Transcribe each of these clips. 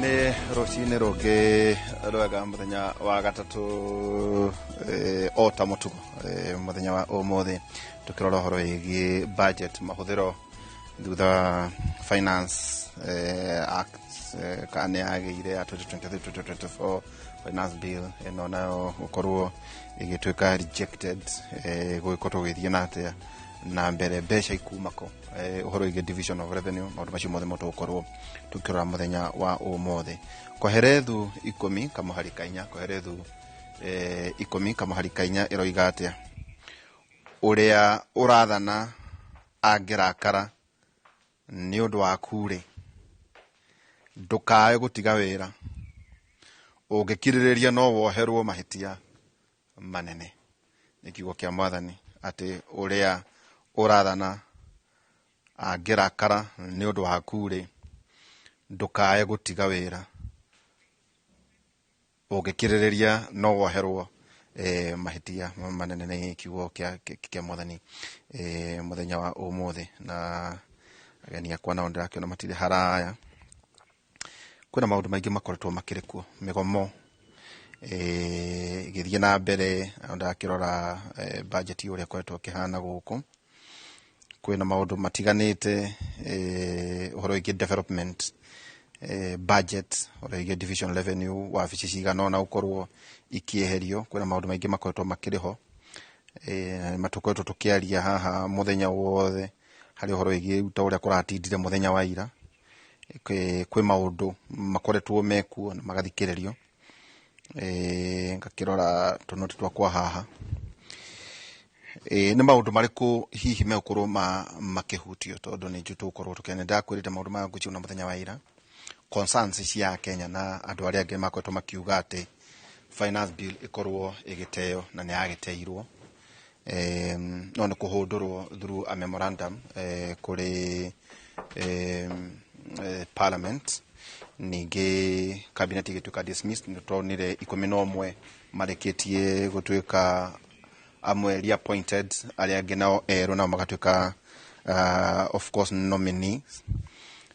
Nĩ rũcinĩ rũngĩ rwega mũthenya wa gatatu ota mũtugo mũthenya wa ũmũthĩ tũkĩrora ũhoro wĩgiĩ budget mahũthĩro thutha finance act kana yagĩire ya 2023-2024 finance bill ĩno nayo gũkorwo ĩgĩtuĩka rejected gũgĩkorwo gũgĩthiĩ na atĩa na mbere mbeca ikumako ũhoro wĩgiĩ division of revenue maũndũ macio mothe tũgũkorwo tũkĩrora mũthenya wa ũmũthĩ koherethu 10 kamuhari kainya koherethu 10 kamuhari kainya ĩroiga atĩa ũrĩa ũrathana angĩrakara nĩ ũndũ wa kure ndũkae gũtiga wĩra ũngĩkirĩrĩria no woherwo mahĩtia manene nĩ kiugo kĩa Mwathani atĩ ũrĩa ũrathana angĩrakara nĩ ũndũ wa kure ndũkae gũtiga wĩra ũngĩkirĩrĩria no woherwo mahĩtia manene nĩ kiugo kĩa Mwathani mũthenya wa ũmũthĩ na ageni akwa nao ndĩrakĩona matirĩ haraya kwĩna maũndũ maingĩ makoretwo makĩrĩ kuo mĩgomo gĩthiĩ na mbere ndakĩrora budget ũrĩa koretwo kĩhana gũkũ kwĩna maũndũ matiganĩte ũhoro wĩgiĩ development budget ũhoro wĩgiĩ division revenue wabici cigana ona gũkorwo ikĩeherio kwĩna maũndũ maingĩ makoretwo makĩrĩ ho matukoretwo tũkĩaria haha mũthenya wothe harĩ ũhoro wĩgiĩ ta ũrĩa kũratindire mũthenya wa ira kwĩ maũndũ makoretwo mekuo na magathikĩrĩrio ngakĩrora tũnoti twakwa haha nĩ maũndũ marĩkũ hihi megũkorwo makĩhutio tondũ nĩ njũ tũgũkorwo tũkĩenda ndakwĩrĩte maũndũ maya ngũciuna mũthenya wa ira concerns cia Kenya na andũ arĩa angĩ makoretwo makiuga atĩ finance bill ĩkorwo ĩgĩteo na nĩ yagĩteirwo no nĩ kũhũndũrwo through a memorandum kũrĩ parliament ningĩ cabinet igĩtuĩka dismissed nĩ tũronire 11 marĩkĩtie gũtuĩka amwe reappointed arĩa angĩ nao erũ nao magatuĩka of course nominees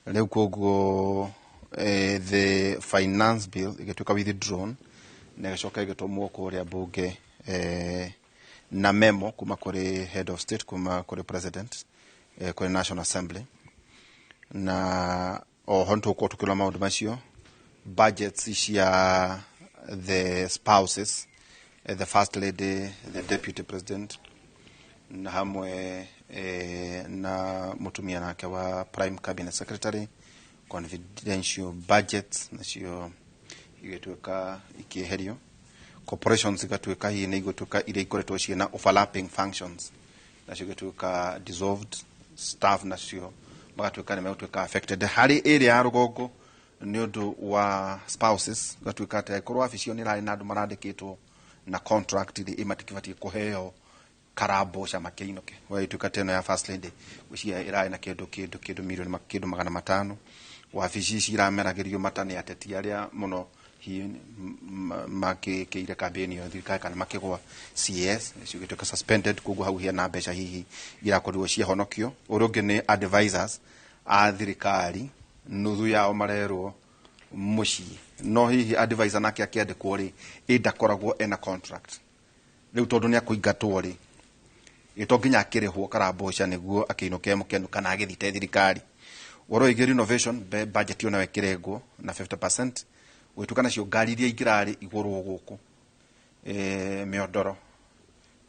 rĩu koguo the finance bill igĩtuĩka withdrawn na ĩgĩcoka ĩgĩtũmwo kũrĩa bunge na memo kuma kũrĩ head of state kuma kũrĩ president kũrĩ National Assembly na oho nĩtũgũkorwo tũkĩrora maũndũ macio budgets cia the spouses the first lady the deputy president na hamwe na mutumia nake wa prime cabinet secretary confidential budgets nacio igĩtuĩka ikĩeherio corporations igatuĩka hihi nĩ igũtuĩka iria ikoretwo ciĩna overlapping functions nacio igĩtuĩka dissolved staff nacio magatuĩka nĩ megũtuĩka affected harĩ area ya rũgongo nĩ ũndũ wa spouses gatuĩka atĩ korwo wabici nĩ rarĩ na andũ marandĩkĩtwo na contract iria imatikibatiĩ kũheo karamboca makĩinũke waituĩka teno ya first lady gũcia ĩrarĩ na kĩndũ milioni kĩndũ 500 wabici ici irameragĩrio mata nĩ ateti arĩa mũno hihi makĩire kambĩni ya thirikari kana makĩgwa CS icio gĩtuĩka suspended koguo hau hena mbeca hihi irakorirwo ciahonokio ũrĩa ũngĩ nĩ advisors a thirikari nuthu yao marerwo mũciĩ no hihi advisor nake akĩandĩkwo rĩ ndakoragwo ena contract rĩu tondũ nĩ akũingatwo rĩ ĩto nginya akĩrĩhwo karamboca nĩguo akĩinũke mũkenu kana agĩthite thirikari ũhoro wĩgiĩ renovation budget yo nayo ĩkĩrengwo na 50% gwĩtuĩka nacio ngari iria ingĩrarĩ igũrwo gũkũ mĩondoro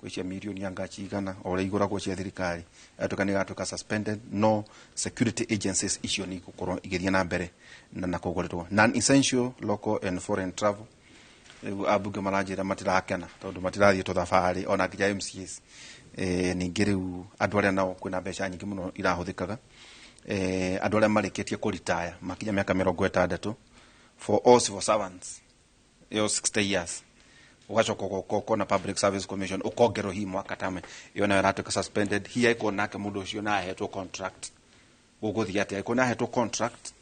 kwĩcia milioni anga cigana o ũrĩa igũragwo cia thirikari atuĩka nĩ gatuĩka suspended no security agencies icio nĩ igũkorwo igĩthiĩ na mbere na kũgũrĩrwo non essential local and foreign travel abunge maranjĩra matirakena tondũ matirathiĩ tũthabarĩ ona nginya MCAs ningĩ rĩu andũ arĩa nao kwĩna mbeca nyingĩ mũno irahũthĩkaga andũ arĩa marĩkĩtie kũritaya makinya mĩaka 60 for all civil servants 60 years ugacoka gũkoko na public service commission ukongerwo hii mwaka tame iyo nayo ratuĩka suspended hiya iko nake mũndũ ũcio na ahetwo contract gũgũthiĩ atĩ iko na ahetwo contract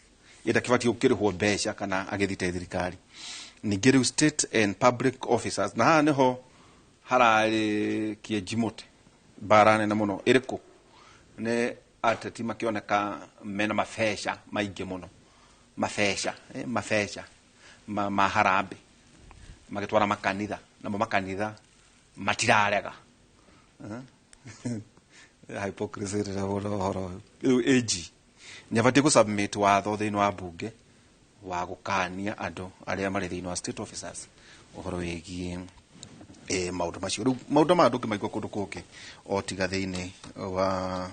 ĩtakĩbatiĩ gũkĩrĩhwo mbeca kana agĩthite thirikari ningĩ rĩu state and public officers na haha nĩho hararĩ kĩenjimũte bara nene mũno ĩrĩkũ nĩ ateti makĩoneka mena mabesha maingĩ mũno mafeca maharambe magitwara makanitha namo makanitha matirarega hypocrisy ra horo age nyabatie ku submit watho thĩinĩ wa bunge wa gũkania andũ arĩa marĩ thĩinĩ wa state officers ũhoro wĩgiĩ maũndũ macio rĩu maũndũ ma andũ kĩmaigua kũndũ kũngĩ o tiga thĩinĩ wa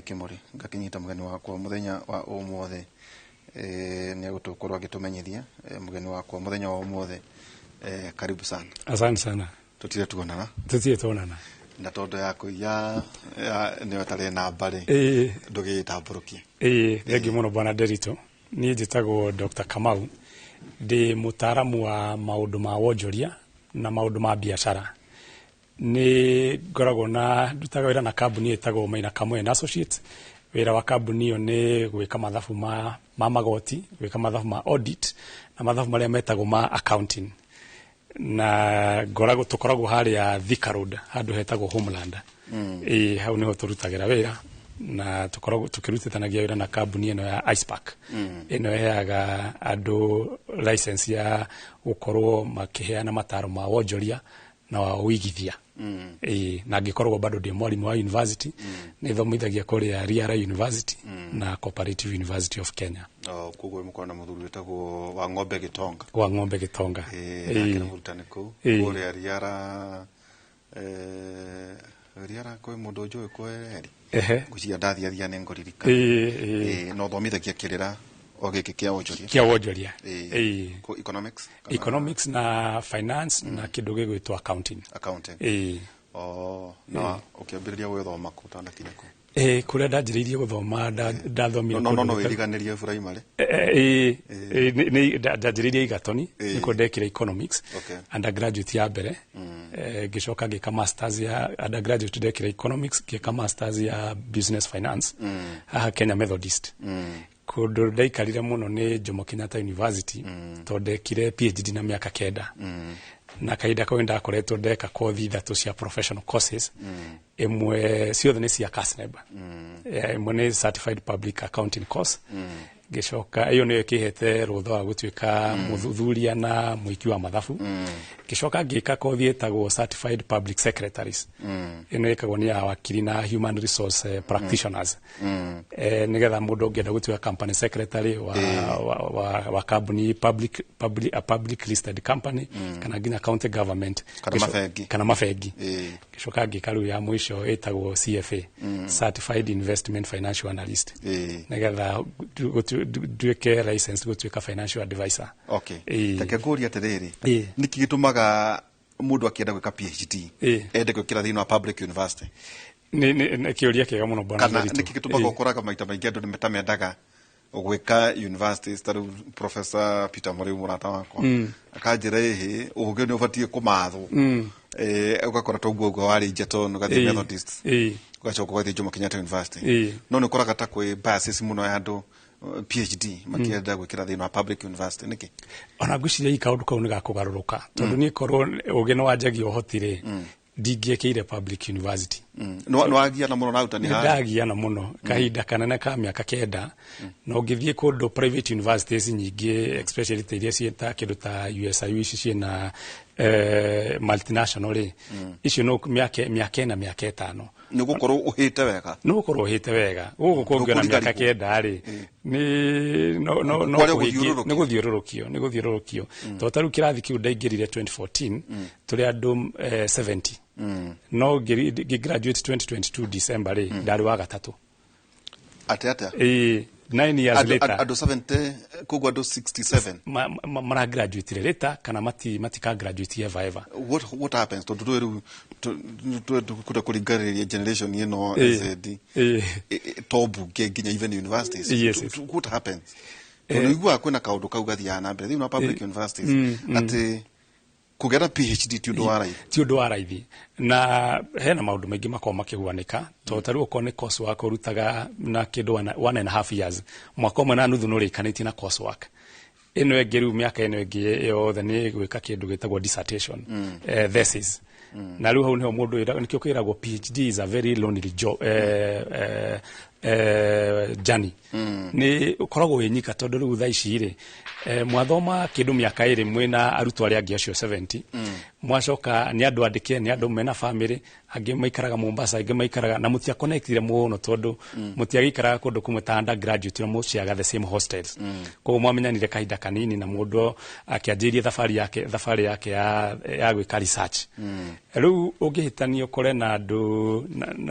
Kimuri ngakinyita mũgeni wakwa mũthenya wa ũmũthĩ nĩ gũtũkorwo agĩtũmenyithia mũgeni wakwa mũthenya wa ũmũthĩ karibu sana. Asante sana. Tutire tuonana na tondu ya kuya ni otare namba ri ndugitambũrũkie thengi muno bwana Derito. Niĩ njĩtagwo Dr. Kamau, ndi mutaaramu wa maũndũ ma wonjoria na maũndũ ma biashara. Ni ngoragwo na ndutaga wĩra na kambuni ĩtagwo Maina Kamwe and Associates. Wĩra wa kambuni ĩyo nĩ gwĩka mathabu ma magoti, gwĩka mathabu ma audit na mathabu marĩa metagwo ma accounting. Na tukoragwo harĩa Thika Road handũ hetagwo Homeland. Hau niho tũrutagĩra wĩra na tukoragwo tukirutithanagia wĩra na kambuni ĩno ya Icepark. Ĩno ĩheaga andũ license ya gũkorwo makĩheana mataro ma wonjoria na wĩigithia. Na ngĩkorwo bado ndĩ mwarimu wa university nĩ thomithagia kũrĩa Riara University na Cooperative University of Kenya. Koguo mũkorwo na mũthuri wĩtagwo Wang'ombe Gitonga. Wang'ombe Gitonga. Mũrutani kũu kũrĩa Riara kwĩ mũndũ njũĩ kweri. Ngũcia ndathiathia nĩ ngũririka. No thomithagia kĩrĩra o gĩkĩ kĩa wonjoria. Economics na finance na kĩndũ gĩgwĩtwo accounting. Na ũkĩambĩrĩria gũthoma kũ ũtanakinya kũ? Kũrĩa ndanjĩrĩirie gũthoma ndathomire no wĩriganĩrie primary. Ndanjĩrĩirie Igatoni nĩkuo ndekire economics undergraduate ya mbere, ngĩcoka ngĩka masters ya undergraduate ndekire economics, ngĩka masters ya business finance haha Kenya Methodist. Kũndũ ndaikarire mũno nĩ Jomo Kenyatta University tondũ ndekire PhD na mĩaka 9 na kahinda kau ndakoretwo ndeka kothi 3 cia professional courses. Imwe ciothe nĩ cia CASNEB, imwe nĩ certified public accounting course. Ngĩcoka iyo nĩyo ĩkĩhete rũtha wa gũtuĩka mũthuthuria na mũiki wa mathabu. Ngĩcoka ngĩka kothi ĩtagwo certified public secretaries. Ĩno ĩkagwo nĩ ya wakiri na human resource practitioners. Nĩgetha mũndũ ũngĩenda gũtuĩka company secretary wa company public listed company kana nginya county government kana mafengi. Ngĩcoka ngĩka rĩu ya mũico ĩtagwo CFA, certified investment financial analyst. Nĩgetha duke license gũtuĩka financial advisor. Take ngũria atĩrĩrĩ, nĩkĩ gĩtũmaga mũndũ akĩenda gwĩka PhD ende gwĩkĩra thĩinĩ wa public university? Nĩ kĩũria kĩega mũno bwana. Kana nĩkĩ gĩtũmaga ũkoraga maita maingĩ andũ nĩmetamendaga gwĩka university starũ Professor Peter Mũrĩu mũrata wakwa akanjĩra ũhũgĩ nĩ ũbatiĩ kũmathwo ũgakora toguo warĩ Egerton ũgathiĩ Methodist ũgacoka ũgathiĩ Jomo Kenyatta University. No nĩ ũkoraga ta kwĩ biases mũno ya andũ PhD makĩenda gwĩkĩra thĩinĩ wa public university nĩkĩ? Ona ngwĩciria kaũndũ kau nĩ gakũgarũrũka tondũ nĩ korwo ũgĩ nĩ wanjagia ũhotire ndingĩekĩire public university. Nĩwagiana mũno na arutani haha? Ndagiana mũno kahinda kanene ka mĩaka 9 na ũngĩthiĩ kũndũ private universities nyingĩ especially ta iria ciĩta kĩndũ ta USIU ici ciĩna multinational icio no mĩaka 4 na mĩaka 5 nĩ gũkorwo ũhĩte wega. Gũkũ kũngĩona mĩaka 9 nĩ gũthiũrũrũkio tondũ ta rĩu kĩrathi kĩu ndaingĩrire 2014 tũrĩ andũ 70 no ngĩgraduate 2022 December ndarĩ wa gatatũ. Atĩa 9 years later andũ 70 koguo andũ 67 mara graduate later kana matika graduate ever. What happens to rĩu kũringĩrĩria generation ĩno ZD tombunge nginya even universities? What happens? Ũiguaga kwĩna kaũndũ kau gathiaga na mbere thĩinĩ wa public universities atĩ kũgera PhD ti ũndũ wa raithi na hena maũndũ maingĩ makorwo makĩhuanĩka tondũ ta rĩu okorwo nĩ coursework ũrutaga na kĩndũ 1.5 years, mwaka ũmwe na nuthu nĩũrĩkanĩtie na coursework. Ĩno ĩngĩ rĩu mĩaka ĩno ĩngĩ yothe nĩ gwĩka kĩndũ gĩtagwo dissertation thesis. Na rĩu hau nĩho mũndũ nĩkĩo kwĩragwo PhD is a very lonely job, journey ni ukoragwo winyika tondu riu thaa ici ri mwathoma kindu miaka iri mwina arutwo aria angi acio 70 mwacoka ni andu andike ni andu mena family angi maikaraga Mombasa angi maikaraga na mutia connectire muno tondu mutia gikaraga kundu kumwe ta undergraduate no muciaga the same hostels ko mwamenyanire kahinda kanini na mundu akianjirie thabarĩ yake ya gwika research riu ungihitania ukore na andu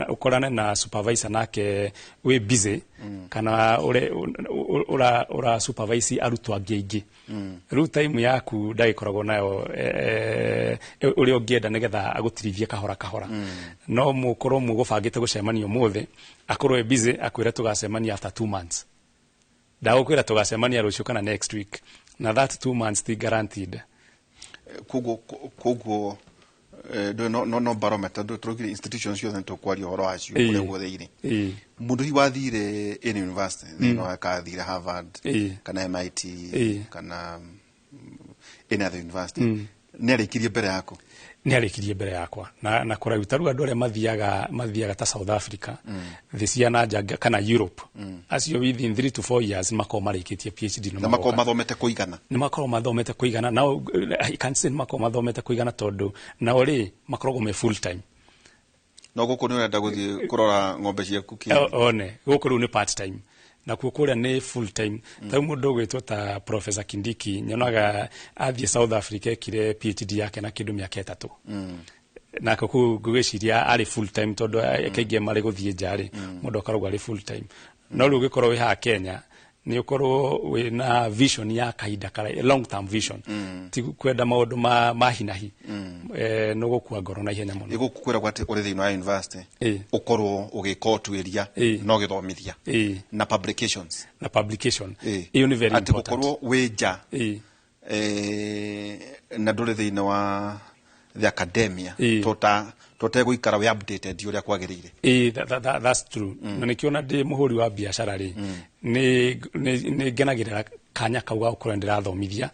ukorane na supervisor nake we busy kana ura supervise arutwo angi riu time yaku ndagikoragwo nayo uri ungienda nigetha agutirithie kahora no mukorwo mugubangite gucemania umuthi akorwo busy akwire tugacemania after 2 months ndagukwira tugacemania rucio kana next week na that 2 months ti guaranteed kugo no barometer do trogire institutions yo nto kwari horo acio kule guothe ire mundu hi wathire in university no akathire Harvard kana MIT kana any other university ni arikirie mbere yako ni arikirie mbere yakwa na kuraruta ru andu aria mathiaga ta South Africa thiciana janga kana Europe acio within 3 to 4 years mako marikitie PhD no mako mathomete kuigana ni mako mathomete kuigana now I can't say mako mathomete kuigana tondu na ori makorogo me full time no guku ni urenda guthie kurora ng'ombe ciaku one guku ru ni part time na kukuria ni full time ta mundu gwitwo ta Professor Kindiki nyonaga athie South Africa kire PhD yake na kindu miaka 3 na kuku gwiciria ari full time tondu kainge mari guthie njari mundu akarogwa ari full time no ru gikorwo wi ha Kenya ni ukorwo wi na vision ya kahinda kara long term vision ti kwenda maundu ma hinahi no gukua ngoro na ihenya muno igukukwira gwate uri thini wa university ukorwo ugikotuiria no githomithia na publications iyo ni very important ukorwo wija na nduri thini wa the academia tota guikara we updated uria kwagirire that's true na nikiona ndi muhuri wa biashara ri ni genagirira kanya kauga ukorwo ndirathomithia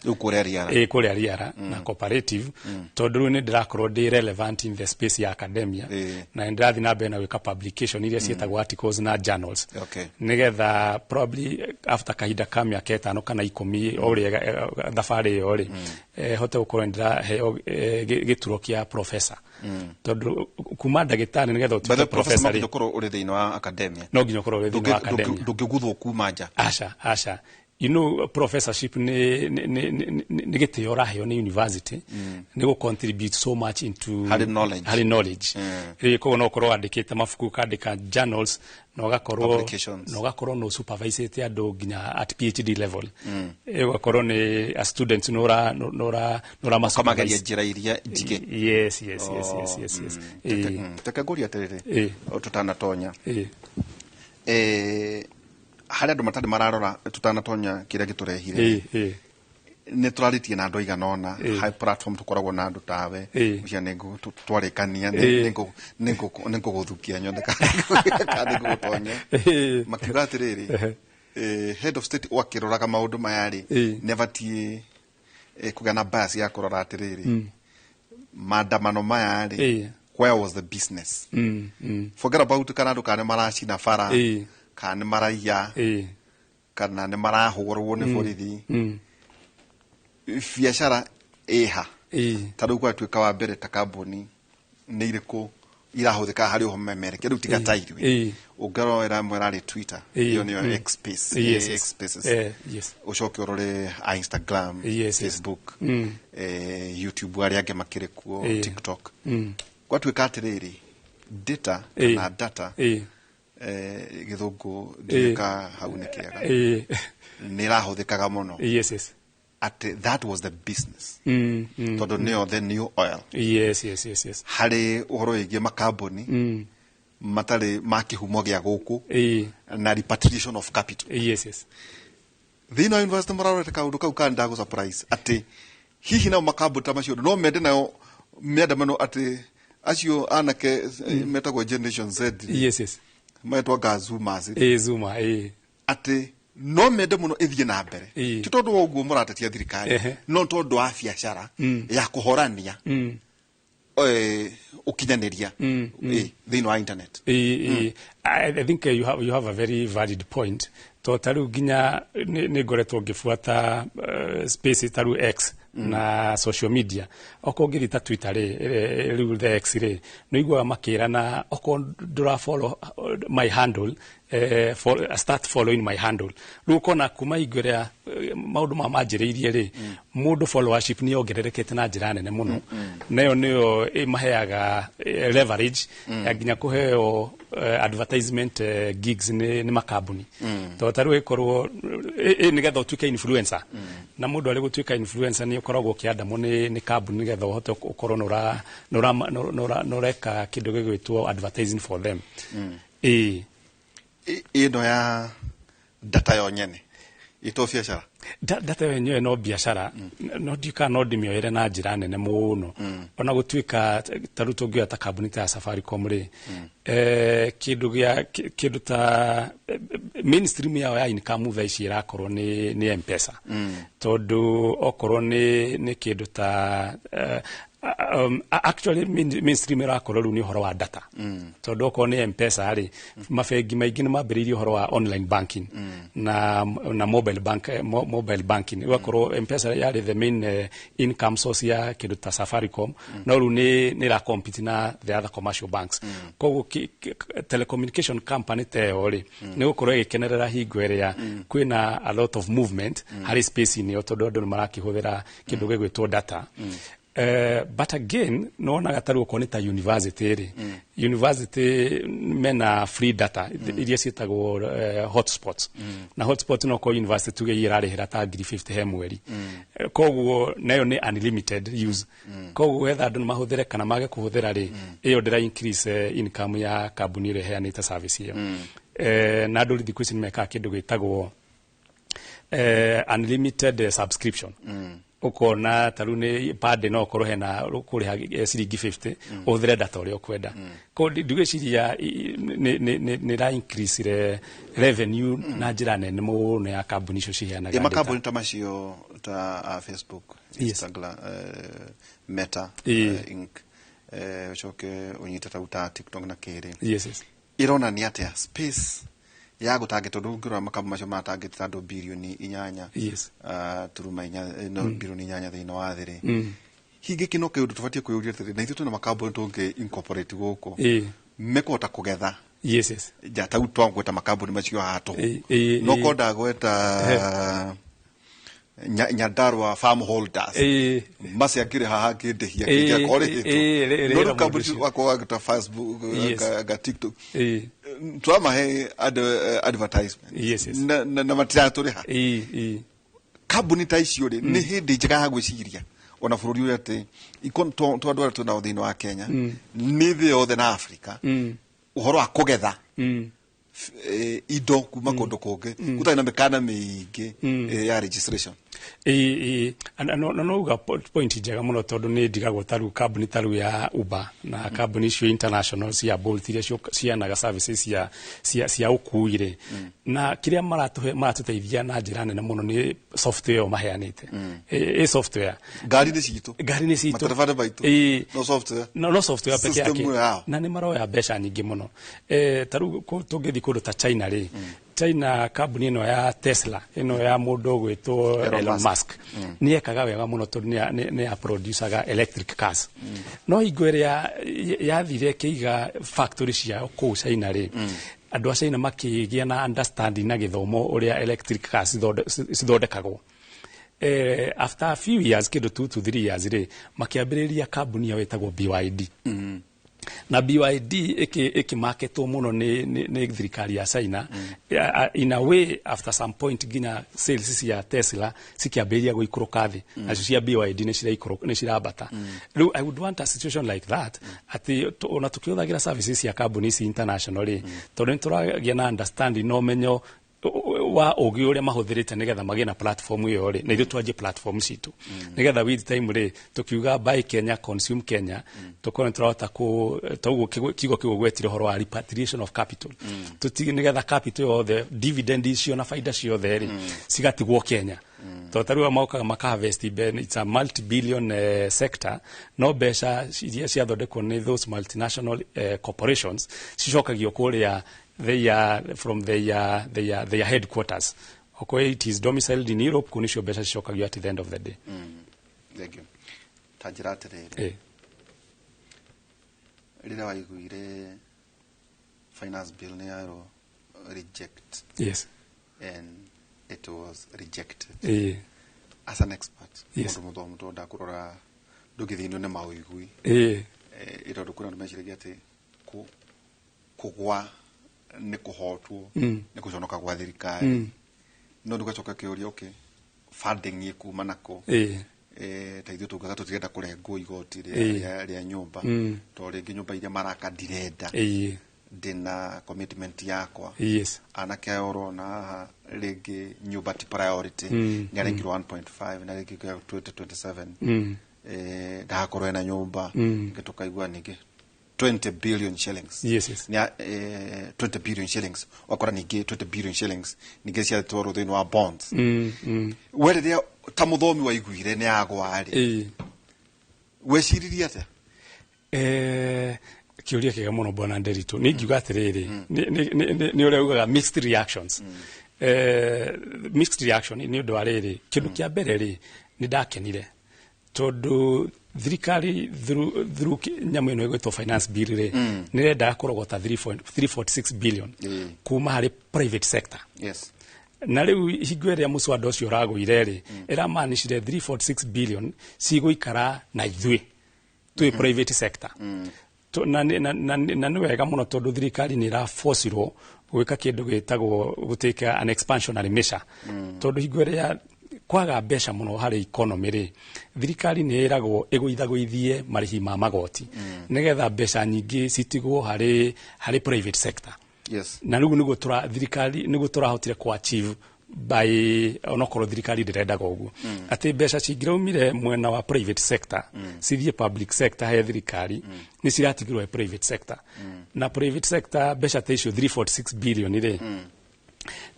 kuria riara na cooperative tondu ni ndirakorwo ndi relevant in the space ya academia na ndirathi na mbere na wika publication iria cietagwo articles na journals nigetha probably after kahinda ka miaka 5 kana 10 ori thabarĩ ori hote ukorwo ndirahe gituro kia professor tondu kuma ndagitari nigetha utuike professor ri ukorwo uri thini wa academia no nginya ukorwo uri thini wa academia ndungiguthwo kuma nja asha you know professorship ni gitio raheo ni university ni go contribute so much into hard knowledge ko no korwo andikite mafuku kandika journals no gakorwo no supervise andu ginya at PhD level gakorwo ni a student nora masomageria njira iria njige yes takagoria terere tutanatonya hari andu matari mararora tutanatonya kiria giturehire ni turaritie na andu aiganona high platform tukoragwo na andu tawe ucia nengo twarikania nengo guthukia nyonde kandi gutonya makiuga atiriri head of state wakiroraga maundu mayari never tie kugana bias ya kurora atiriri maandamano mayari where was the business forget about kana andu kana maraci na fara kana maraiya kana ne marahurwo ne borithi biashara eha tadu kwa twika wa mbere ta kambuni ni iriku irahuthika hari ho memere kiru tigatairwe ugaro era mwerari Twitter iyo ni X spaces ucoke urore Instagram Facebook YouTube ari age makire kuo TikTok kwa twika atiriri data na data githungu ndika hau nikiaga nirahuthikaga muno at that was the business tondu neo the new oil yes hari uhoro wigi makambuni matari makihumo gia guku na repatriation of capital yes thina university mararete kaundu kau kanda go surprise ati hihi na makambuni macio no mende nayo miandamano ati acio anake metagwo generation Z yes maitwa gazuma zuma ati no mende muno ithie na mbere ti tondu wa uguo muratetia thirikari no tondu wa biashara ya kuhorania ukinyaniria thĩinĩ wa internet. I think you have a very valid point. To taru ginya ni ngoretwo ngifuata space taru X na social media oko ngirita Twitter riu the X no igwa makira na oko ndura follow my handle start following my handle ruko na kuma igwera maundu manjiriirie mundu followership ni ongererekete na njira nene muno nayo niyo imaheaga leverage ya ginya kuheo advertisement gigs ni makambuni to taru ikorwo nigetha utuike influencer na mundu ari gutuika influencer ni ukoragwo kiandamo ni kambuni nigetha uhote ukorwo noreka kindu gigwitwo advertising for them. Ino ya data yo nyene ito biashara data yenyewe no biashara no dika no dimioere na njira nene muno ona gutuika taruto gya ta kambuni ta Safaricom kindu ta mainstream ya income tha ici irakorwo ni M-Pesa tondu okorwo ni kindu ta actually mainstream irakorwo riu ni horo wa data tondu okorwo ni M-Pesa mabengi maingi ni mambiriirie horo wa online banking na mobile banking igakorwo M-Pesa yari the main income source ya kindu ta Safaricom no riu ni ra compete na the other commercial banks koguo telecommunication company teo ni gukorwo igikenerera hingo iria kwina a lot of movement hari space ni tondu andu marakihuthira kindu gigwitwo data. But again, no na gataru koneta university university mena free data iria cietagwo hotspots na hotspots no ko university tuge irarihira ta 50 he mweri koguo nayo ni unlimited use koguo whether andu mahuthire kana mage kuhuthira iyo ndira increase income ya kambuni ire heanite service iyo na andu thikũ ici nimeka kindu gitagwo unlimited subscription ukona tarune pade no korwo hena kuriha ciringi 50 uthire data uri ukwenda ko ndigeciria ni ra increase revenue na njira nene muno ya kambuni icio ciheanaga makambuni ta macio ta Facebook, Instagram, Meta, Inc, choke unyita ta uta TikTok na kiri irona ni atia space ya gutageta ndungura makambo macio matageta ando bilioni 8 turuma no bilioni 8 thina wa thiri hingi kino ke undu tufatie kuyuria thiri na ithu na makambo ntunge incorporate guko mekota kugetha jata utwangweta makambo ni macio hato no konda gweta Nyandarua farm holders masi akire haha kindehia kinya kore hito no kaburi wako ga Facebook ga TikTok tuama he advertisement na matiratori ha kabuni ta icio ni hindi njega ha gwiciria ona bururi uyu ati ikon to andwara tu na uthini wa Kenya ni the other na Africa uhoro wa kugetha ido kuma kondo koge kutana mekana mingi ya registration no ga point njega muno tondu ni ndigagwo taru kambuni taru ya Uber na kambuni cio international cia Bolt iria cianaga services cia ukuire na kiria maratuteithia na njira nene muno ni software maheanite software gari ni citu matarafada baitu no software peke yake na ni maroya mbeca nyingi muno taru tungithi kundu ta China China kambuni ino ya Tesla ino ya mundu gwitwo Elon Musk ni ekaga wega muno tondu ni ya producer electric cars no igweria yathire kiiga factory cia ku China andu a China makigia na understanding na githomo uria electric cars cithondekagwo after a few years kido 2 to 3 years makiambiriria kambuni ya wetagwo BYD na BYD marketwo muno ni thirikari ya China in a way after some point ginya sales ya Tesla sikiambiria guikuruka thi na cia BYD ni cirabata I would want a situation like that ati ona tukiothagira services ya companies internationally tondu turagia na understanding no menyo wa ogi uria mahuthirite nigetha magie na platform iyo na ithu twaje platform citu nigetha with time tukiuga buy Kenya consume Kenya tukone turahota ku toguo kigo gwetire horo wa repatriation of capital tutigi nigetha capital yo the dividend icio na faida cio there cigatigwo Kenya to taru mauka maka harvest ben it's a multi-billion sector no besha cia thondekwo ni those multinational corporations cicokagio kuria they are from their headquarters. Okay, it is domiciled in Europe kunisho besha cicokagio at the end of the day. Thank you. Tajiratere rira waiguire finance bill ni yaro reject. Yes. And it was rejected. As an expert, yes. Mundu ndakurora ndugithino ne mawigui. Ito ndukura ndumeshire ati kugwa ni kuhotwo ni kuconoka gwa thirikari. No ndugacoka kiuria okay. Funding yikuma nako. Ta ithu tugaga tutigenda kurengwo igoti ria nyumba. To ringi nyumba iria maraka direnda. Dina commitment yakwa. Yes. Anake orona rigi nyumba ti priority. Ngarengirwo 1.5 na rigi 2027. Ndakorwo na nyumba ngitukaigua ningi 20 billion shillings. Yes. Nya 20 billion shillings. Wakora ningi 20 billion shillings ningi cia tworo thini wa bonds. Where dia tamuthomi wa iguire ni agwari. Weciriria ate? Kiuria kiga muno bwana Nderitu ni ngiuga atiriri ni uria ugaga mixed reactions. Mixed reaction ni undu ariri kindu kia mbere ri ni ndakenire tondu thirikari through nyamu ino igwetwo finance bill ri ni renda kurogota 346 billion kuma hari private sector. Yes. Na riu hingo iria muswada ucio uragwire ri iramanishire 346 billion ciguikara na ithui twi private sector. Na ni wega muno tondu thirikari ni iraforcirwo gwika kindu gitagwo guteka an expansionary measure. Tondu hingo iria kwaga mbeca muno hari economy ri thirikari ni iragwo iguithagwithie marihi ma magoti nigetha mbeca nyingi citigwo hari private sector. Yes. Na riu nigo thirikari nigo turahotire ku achieve by onokoro thirikari ndirenda goguo ati mbeca cingiraumire mwena wa private sector cithie public sector he thirikari ni ciratigirwo private sector na private sector mbeca ta icio 346 billion ri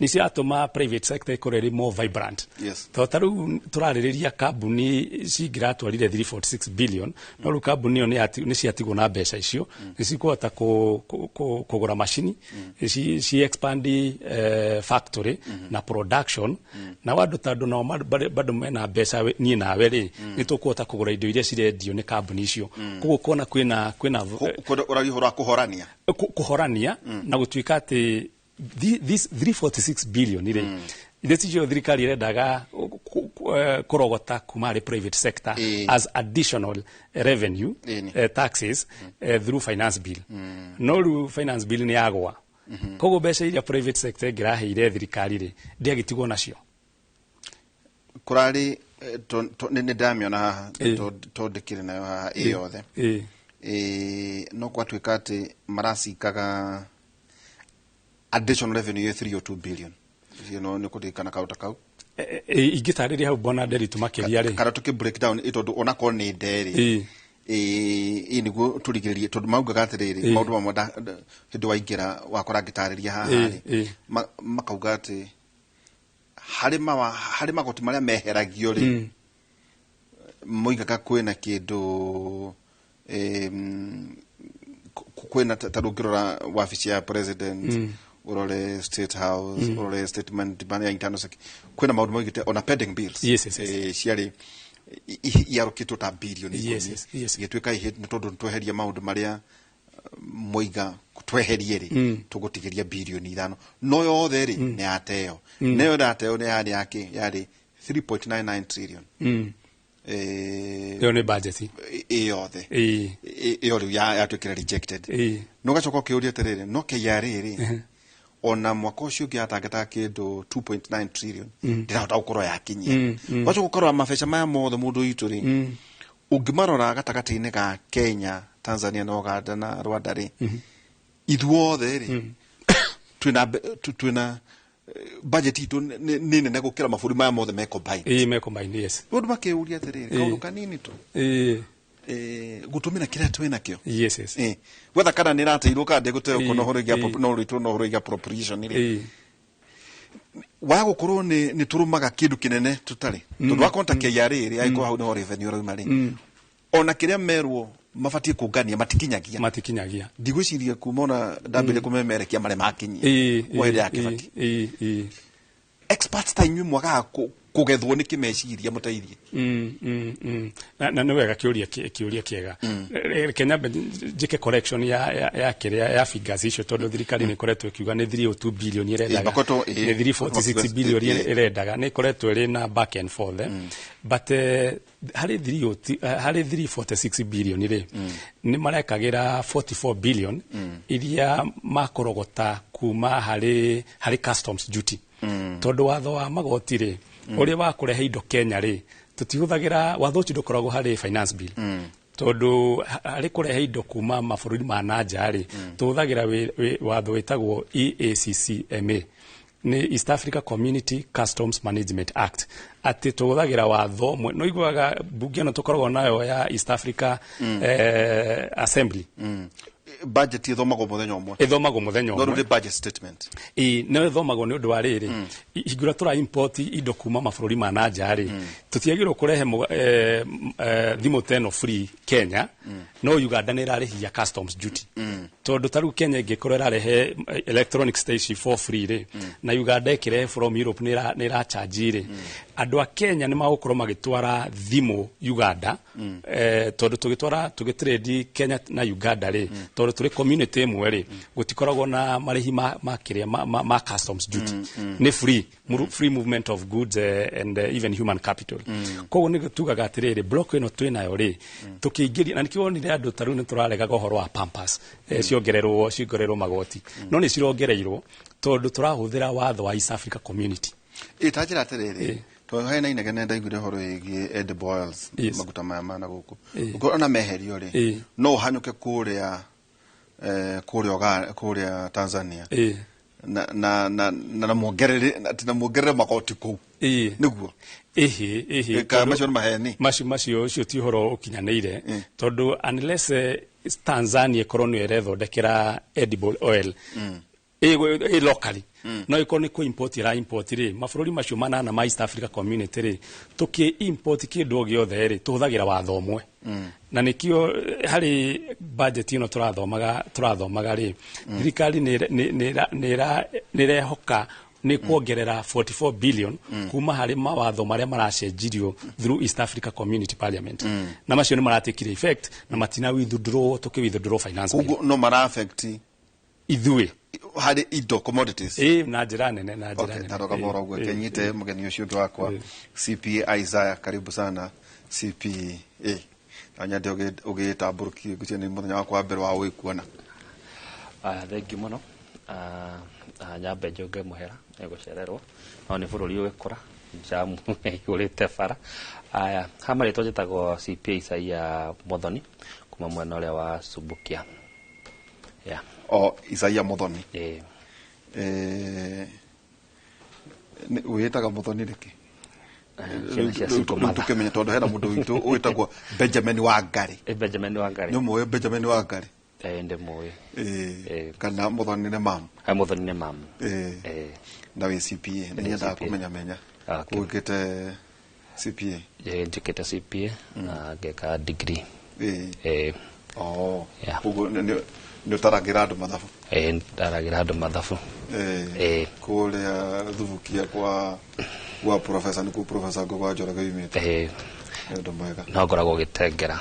ni ciatuma private sector ikoreri more vibrant. Yes. Taru turaririria kambuni cingiratwarire 346 billion no ru kambuni ni ciatigwo na mbeca icio ni cikuhota kugura machine ci expand factory na production na wandu tandu no bado mena mbeca ni nawe ri ni tukuhota kugura indo iria cirendio ni kambuni icio kugo kona kwina urarihora kuhorania na gutuika ati this 346 billion ire ithio thirikari irendaga kurogota kuma ri private sector as additional revenue taxes through finance bill. No ru finance bill ni agwa kogo mbeca iria private sector ngiraheire thirikari ri ndiagitigwo nacio kurari ni ndamiona tondikire nayo ha yothe no kwatuika ati marasikaga additional revenue ya 3 or 2 billion. You know, ni kutikana kauta kau. Igitariria hau bona Nderitu makiria ri. Kana tuki break down ito onako ni nderi. Inigo turigiririe tondu maugaga atiriri maundu mamwe hindu waingira wakora ngitariria haha ri. Makauga ati hari magoti maria meheragio ri. Moigaga kwina kindu kwina tarungirora wabici ya president urole state house urole statement bana ya internal security kwina maundu moigite on a pending bills. Yes. Ciari yarokitwo ta billion gitwika tondu tweheria maundu maria moiga tweherie ri tugutigiria billion 5 no yothe ri ni ateo neyo dateo ni yari 3.99 trillion. Yo ne budget yothe yo ya tukira rejected no gacoka kiuria terere no ke yariri ona mwaka ucio ngiatangata kindu 2.9 trillion ndirahota gukorwo yakinyia wacho gukorwo mabesha maya mothe mundu itu ri ungimarora gatagati-ini ga Kenya, Tanzania na Uganda na Rwanda ri ithuothe ri twina budget itu ni nene gukira maburi maya mothe me combine. Yes. Mundu makeuria atiriri kaundu kanini tu gutumira kiria twina kio. Yes. Whether kana ni rateirwo ka de guteo kono horo ya no ritwo no horo ya appropriation ri wa gukorwo ni turumaga kindu kinene tutari tondu wa konta KRA ri aiko hau no revenue ro mari ona kiria merwo mabatie kungania matikinyagia ndigwiciria kumona ndambire kumemerekia mare makinyi wele yake bati experts time mwaga kugethwo ni kimeciria mutairie na no wega kiuria kiega Kenya jike correction ya kiria ya figures icio tondu thirikari ni koretwo kiuga ni 302 billion irendaga ni 346 billion irendaga ni koretwo ri na back and forth but hari 346 billion ri ni marekagira 44 billion iria makorogota kuma hari customs duty tondu watho wa magoti ri uri wa kurehe indo Kenya ri tutihuthagira watho ucio ndukoragwo hari finance bill tondu hari kurehe indo kuma mabururi ma nanja ri tuhuthagira watho witagwo EACCMA ni East Africa Community Customs Management Act ati tuhuthagira watho no iguaga bunge no tukoragwo nayo ya East Africa Assembly budget ithomagwo muthenya umwe no ri budget statement no ithomagwo ni undu wa riri hingura tura import indo kuma mabururi ma nanja ri tutiagirwo kurehe thimo teno free Kenya no Uganda ni rarihia customs duty tondu taru Kenya ingikorwo irarehe electronic station for free ri na Uganda ikirehe from Europe ni ra charge ri andu a Kenya ni magukorwo magitwara thimo Uganda tondu tugitrade Kenya na Uganda ri tondu turi community imwe ri gutikoragwo na marihi ma customs duty ni free movement of goods and even human capital koguo ni tugaga atiriri block ino twinayo ri tukiingiria na nikiwonire andu taru ni turarega gohoro wa pampas ciongererwo magoti no ni cirongereirwo tondu turahuthira watho wa East Africa Community itajira atiriri to hena inegene ndaiguire horo igi Ed Boyles maguta maya mana guku uko ona meherio ri no hanyuke kuria kuria Tanzania na muongerere magoti ku niguo kama cio maheni macio cio ti horo ukinyaneire tondu unless Tanzania koroni erethondekera edible oil locally no ikoni ko import ri mabururi macio manana ma East Africa Community ri tuki import kindu giothe ri tuhuthagira watho umwe na nikio hari budget ino turathomaga ri thirikari ni rehoka ni kuongerera 44 billion kuma hari mawatho maria maracenjirio through East Africa Community Parliament na macio ni maratikire effect na matina withdraw finance bill no mara affect ithui hari indo commodities na njira nene taroka bora gwe kenyite mugeni ucio ndu wakwa CPA Isaiah karibu sana CPA anyade ugitamburuki gucene muthenya wakwa mbere wa wikuona thank you muno nyambe njoge muhera egucererwo no ni bururi ugikora jamu igurite bara aya hamari tojitagwo CPA Isaiah Muthoni kuma mwena uria wa Subukia Isaiah Muthoni witaga Muthoni riki tukimenya tondu hena mundu witu uitagwo Benjamin Wangari no moyo Benjamin Wangari ende moyo kana Muthoni ne mam Muthoni ne mam na we CPA ni nda kumenya kugite CPA njikite CPA na ngeka degree ugo ndio taragira andu mathabu taragira andu mathabu kuria thubukia kwa professor ni ku professor Gogo Njoroge yumite ndo mwega no ngoragwo gitengera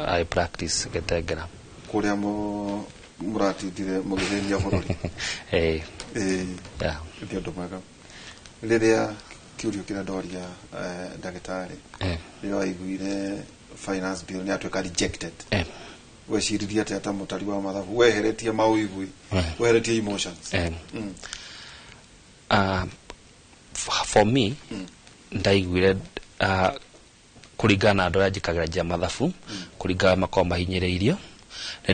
I practice gitengera kuria muratindire mugithenia bururi ndo mwega riria kiurio kira ndoria ndagitari riria waiguire finance bill ni atweka rejected weshiriria ata mutari wa mathabu weheretie mauigui weheretie emotions for me ndaiguire kuringana andu ajikagira ja mathabu kuringana makoma hinyireirio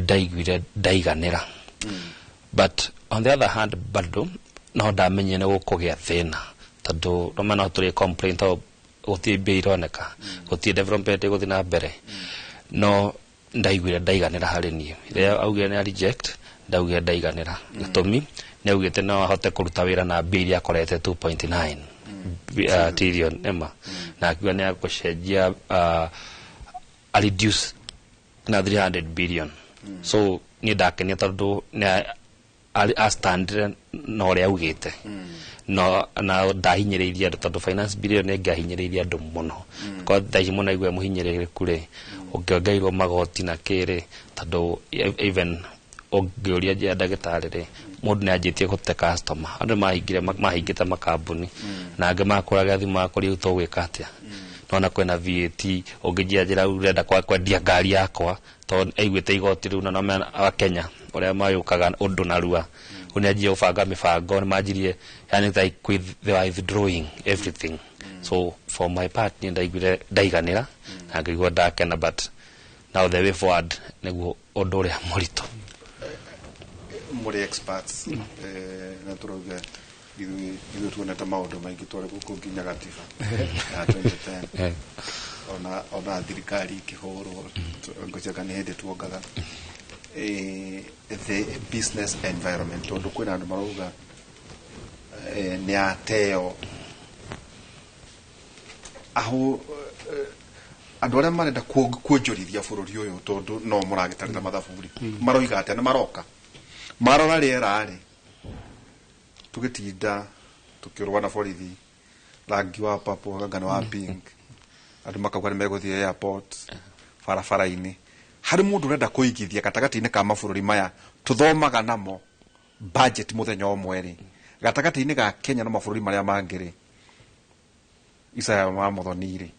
ndaiguire ndaiganira but on the other hand bado no ndamenye ne gukugia thina tondu no mana turi complaint o gutie bironeka gutie development guthina mbere no ndaiguire ndaiganira hari nie ria augire ni reject ndauge ndaiganira gitumi ni augite no ahote kuruta wira na bill yakorete 2.9 trillion ema na akiwa ni akocenjia a reduce na 300 billion so ni ndakenia tondu ni a stand no ria augite no na ndahinyiriria tondu finance bill ni ngahinyiriria andu muno ko thai muno igwe muhinyirire kure ukiongeirwo magoti na kire tondu even ogioria je ndagĩtarĩ mundu ni anjitie gũte customer andu mahingĩte makambuni na angĩ makũraga thimũ makũria utogwĩka atĩa nona kwena VAT ũngĩjia njĩra urenda kwendia ngari yakwa to aiguĩte igoti rĩu na no Kenya ũrĩa mayũkaga ũndũ narua unajia ũbanga mibango ni manjirie yani they withdrawing everything so for my part ni ndaiguire ndaiganĩra na ngĩigua ndakena but now the way forward nĩguo ũndũ ũrĩa mũritũ muri experts na turoga idu tuoneta maundu maingi tware guku nginya gatiba ya 2010 ona thirikari kihoro ngocheka ni hende tuogaga the business environment tondu kwina andu marauga ni ateo aho andu aria marenda kuonjorithia bururi uyu tondu no muragitarira mathaburi maroiga ati na maroka marora riera ri tugitinda tukirwa na borithi rangi wa purple ngano wa pink andu makauga ni meguthie airport barabara-ini hari mundu urenda kuigithia gatagati-ini ka mabururi maya tuthomaga namo budget muthenya umwe ri gatagati-ini ga Kenya na mabururi maria mangiri Isaya wa Muthoni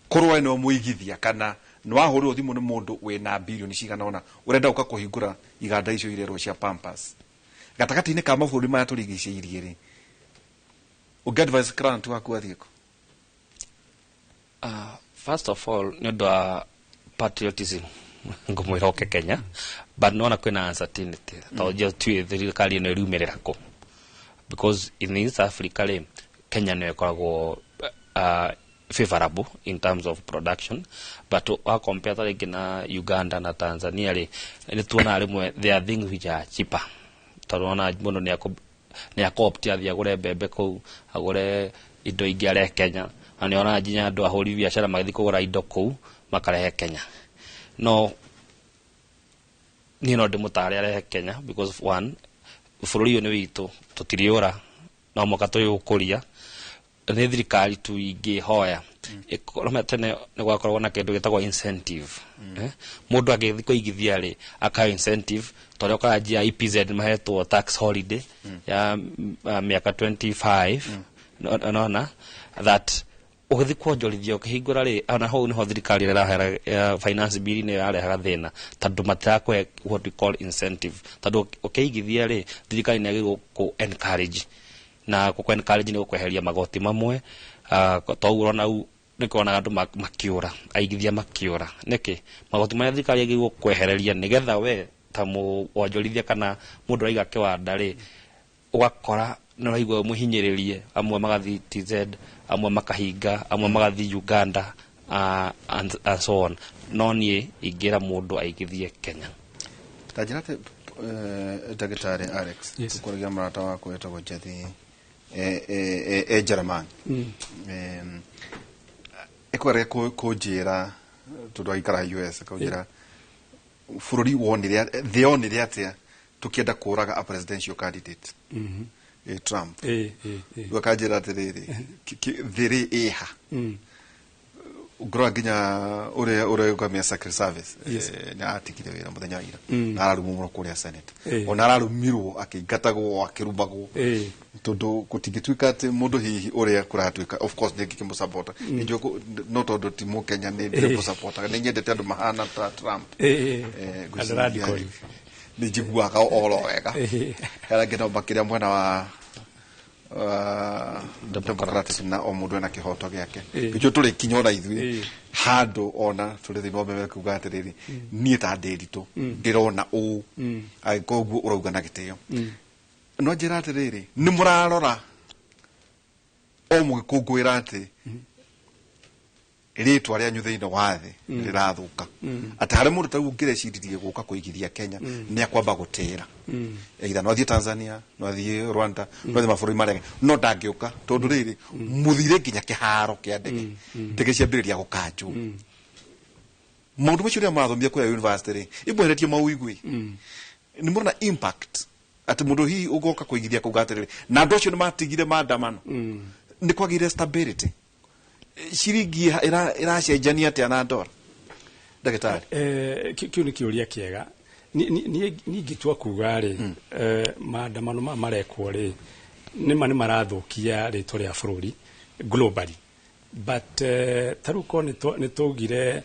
korwa no muigithia kana no ahuru thimu ni mundu wina billion cigana ona urenda uka kuhingura iganda icio irero cia Pampers gatagati-ini ka mabururi maya turigicĩirie ri uge advice client waku athieko first of all nyondo patriotism ngumwiroke Kenya but nona kwina uncertainty tawajia tu thirikari no riumerera ko because in East Africa Kenya no ekoragwo favorable in terms of production but our compare like na Uganda na Tanzania ni tuona rimwe there are things which are cheaper tarona muno ni akoptia thia gure bebe ko agure indo ingiare Kenya ani ona nginya andu ahuri biashara magithi kugura indo kou makarehe Kenya no ni no ndimutare arehe Kenya because one bururi uyu ni witu tutiriora no mokato yukuria ni thirikari tu ingihoya ikoroma tene ni gwakorwo na kindu gitagwo incentive mundu agithi kuigithia ri aka incentive tore ukanjia EPZ mahetwo tax holiday ya miaka 25 nona that ugithi kuonjorithia ukihingura ri ona ho ni ho thirikari irahera finance bill ni yarehaga thina tondu matakwe what we call incentive tondu ukihingithia ri thirikari ni agirwo ku encourage na ku encourage ni ukweheria magoti mamwe twaura na nikona andu makiura aigithia makiura niki magoti maya thirikari agirwo kwehereria nigetha we ta muonjorithia kana mundu aiga kiwanda ri ugakora no raigwa muhinyiririe amwe magathi TZ amwe makahinga amwe magathi Uganda and so on no nie ingira mundu aigithie Kenya tajirate dagitari Alex tukurigia marata wako yetagwo Jethi German ekwere ko jira tudwaikara US ko jira fururi wonire the onire atia tukienda kuraga a presidential candidate Trump wakajira atiriri thiri iha ugro ginya ure kwa secret service na atikire wira muthenya ira na ararumwo kuria senate ona ararumirwo akigatagwo akirumagwo tondu kutingituika ati mundu hihi uria kuratuika of course ngikimu supporter njo no tondu timu Kenya ni supporter ni nyendete andu mahana ta Trump radical ni jiguaga oro wega era ngeno bakiria mwena wa Democratic na omundu na kihoto giake gicho tuli kinyora ithui handu ona tuli thimo bebe kuga atiriri nie ta ndiritu ndirona u ai koguo urauga na gitio no njira atiriri ni murarora o mugikungwira ati ritwa ria nyuthe-ini wathe rirathuka ati hari mundu taru ngirecirie guka kuigithia Kenya ni akwamba gutira either no athie Tanzania no athie Rwanda no athie mabũrũri marĩa no ndangiuka tondu riri muthire nginya kiharo kia ndege ciambiriria gukanjwo maundu macio ria marathomithia kuya university ri ibweretie mauigwi ni murona impact ati mundu hi ugoka kuigithia kugatiriri na andu acio ni matigire maandamano ni kwagire stability ciringi iracenjania atia na ndora ndagitari kiu ni kiuria kiega ni ngitua kuga ri maandamano marekwo ri ni marathukia ritwa ria bururi globally but taruko ni tugire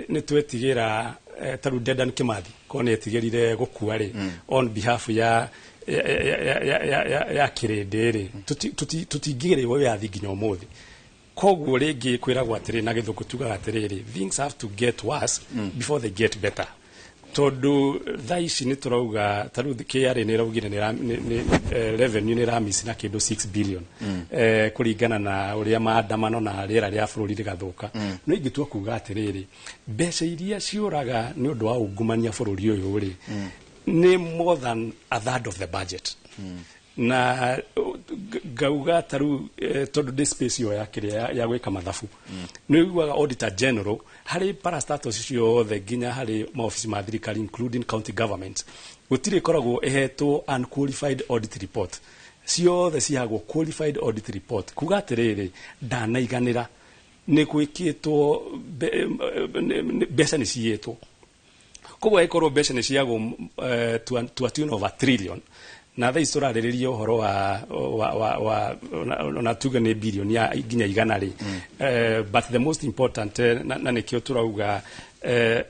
ni twetigira taru Dedan Kimathi ko ni etigirire gukua ri on behalf ya kirindiri tutingire we yathi nginya umuthi koguo ringi kwiragwo atiri na githuku tugaga atiriri things have to get worse before they get better tondu thaici ni turauga taru KRA ni raugire ni revenue ni ramisi na kindu 6 billion kuringana na uria maandamano na riera ria bururi rigathuka no ingitua kuga atiriri mbeca iria ciuraga ni undu wa ungumania bururi uyu ri ni more than a third of the budget na gauga taru tondu de space yo ya gwika mathabu ni uguaga auditor general hari parastatus cio the ginya hari maofisi ma thirikari including county government gutire koragwo ehetwo unqualified audit report ciothe ciagwo qualified audit report kuga atiriri ndanaiganira ni gwikitwo mbeca ni cietwo koguo ikorwo mbeca ni ciagwo to a tune of a trillion na tha isturaririria uhoro wa na tuga ni billion ya ginya igana ri but the most important na nikio turauga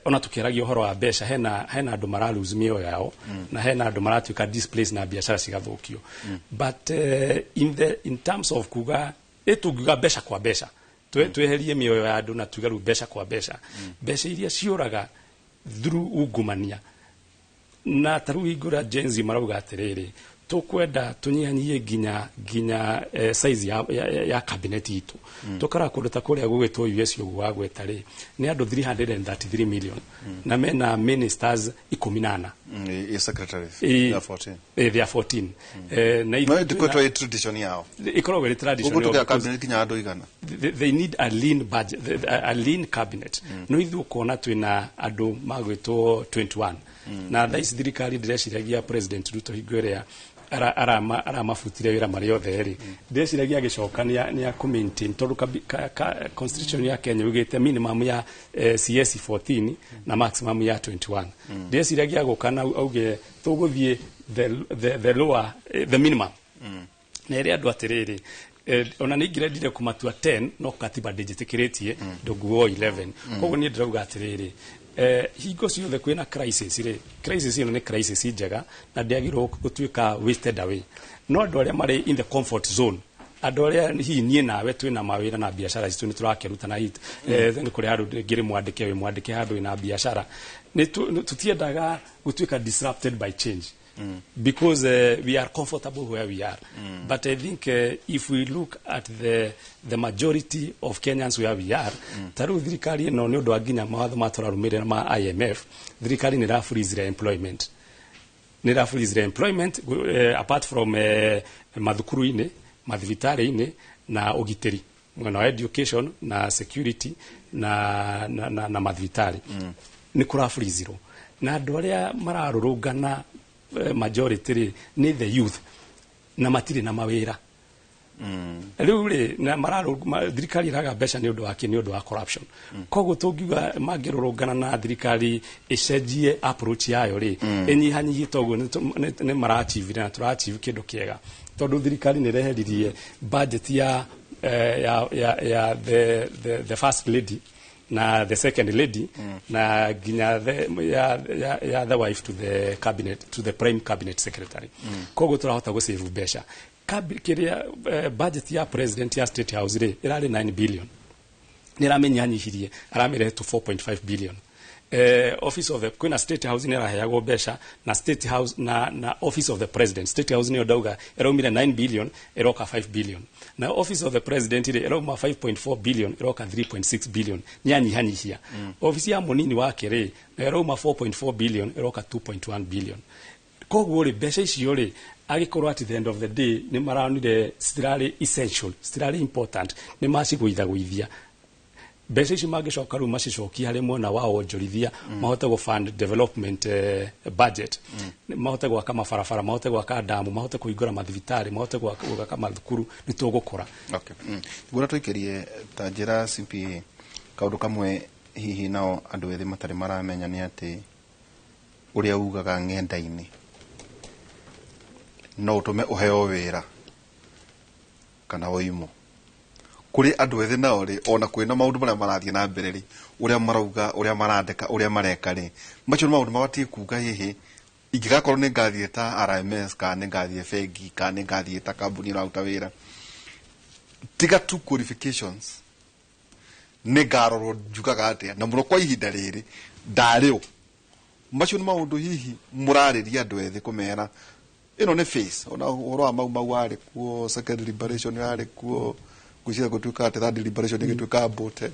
ona tukiragia uhoro wa besha hena andu maralose mioyo yao na hena andu maratuika displace na biashara cigathukio but in terms of kuga etuga besha kwa besha tweherie mioyo ya andu na tugaru besha kwa besha iria ciuraga through ungumania na taru igura jenzi marauga atiriri tukwenda tunyihanyie ginya size ya cabinet itu tukara kuruta kuria gugitwo US uguo gwetari ni andu 333 million na mena ministers 18 secretary they are 14 they are 14 na no dikotwa tradition yao ikorogo ni tradition yao kutoka cabinet kinya andu igana they need a lean budget a lean cabinet no ithu kona twina andu magwitwo 21 na thaisi thirikari ndireciria president Ruto hingwerea ara mafutire wira mari othe ri ndireciria gicokania ni ya maintain tondu constitution ya Kenya ugite minimum ya CS 14 na maximum ya 21 ndireciria gukana auge tuguthie the lower the minimum na iri andu atiriri ona ni ngirendire kumatua 10 no katiba ndijitikiritie nduguo 11 koguo ni ndirauga atiriri hingo ciothe kwina crisis ino ni crisis njega na ndiagirwo gutuika wasted away no andu aria mari in the comfort zone andu aria hihi nie nawe twina mawira na biashara citu ni turakeruta na hit ni kuri andu ngiri mwandike handu ina biashara ni tutiendaga gutuika disrupted by change because we are comfortable where we are but I think if we look at the majority of Kenyans where we are taru thirikari no ni undu aginya mawatho maturarumirira ma IMF thirikari ni freeze employment apart from mathukuru-ini mathibitari-ini na ugiteri mwena wa education na security na mathibitari ni kura freeze na andu aria mararurungana majority ni the youth na matire na mawira riu ri na mararo thirikari raga mbeca ni undu wa corruption koguo tungiuga mangirurungana na thirikari icenjie approach yayo ri inyihanyihie toguo ni marachieve na turachieve kindu kiega tondu thirikari ni reheririe budget ya the first lady na the second lady na ginya the wife to the cabinet to the prime cabinet secretary koguo turahota go save besha kiria budget ya president ya state house ri irari 9 billion niramenya nyihirie aramire to 4.5 billion office of the kwina state house ni raheagwo besha na state house na office of the president. State house ni odauga eraumire 9 billion eroka 5 billion na office of the president ile erauma 5.4 billion eroka 3.6 billion nyanyihanyihia. Office ya munini wake ri erauma 4.4 billion eroka 2.1 billion. Koguo ri besha icio ri agikorwo at the end of the day ni maranire stirari essential, stirari important, ni maciguithia mbeca ici magicoka ru macicokia hari mwena wa wonjorithia mahote go fund development budget mahote gwaka mabarabara mahote gwaka damu mahote kuhingura mathibitari mahote gwaka mathukuru ni tugukora. Okay. Gura tuikerie ta njira CPA kaundu kamwe hihi nao andu ethi matari maramenya ni ati uria ugaga ng'enda-ini no utume uheo wira kana oimo kuri andu ethi nao ri ona kwina maundu maria marathie na mbere ri uria marauga uria marandika uria mareka ri macio maundu mabatie kuga hihi ingigakorwo ni ngathie ta RMS kana ni ngathie fegi kana ni ngathie ta kambuni rauta wira tiga tu qualifications ni ngarorwo njugaga atia na muno kwa ihinda riri ndario macio ni maundu hihi murariria andu ethi kumera ino ni face ona uhoro wa mau ari kuo second liberation ari kuo kushira gutuka ati third liberation gituka aborted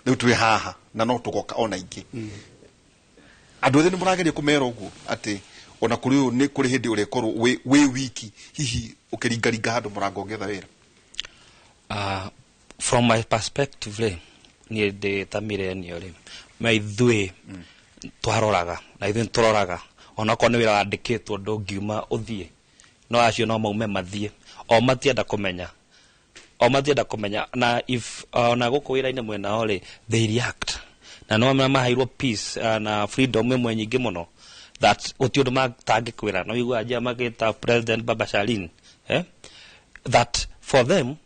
riu twi haha na no tugoka ona ingi andu ethi ni murageria kumera uguo ati ona kuri ni kuri hindi uri korwo we wiki hihi ukiringaringa handu murango ngetha wira. From my perspective ni de tamire ni ore maithui twaroraga na ithui turoraga ona ko ni wira wandikitwo ndungiuma uthie no acio no maume mathie o matienda kumenya na if na guku wira-ini mwena ore they react na no mahairwo peace na freedom imwe nyingi muno that utiundu matangikwira no igua aja magita President Baba Shalin that for them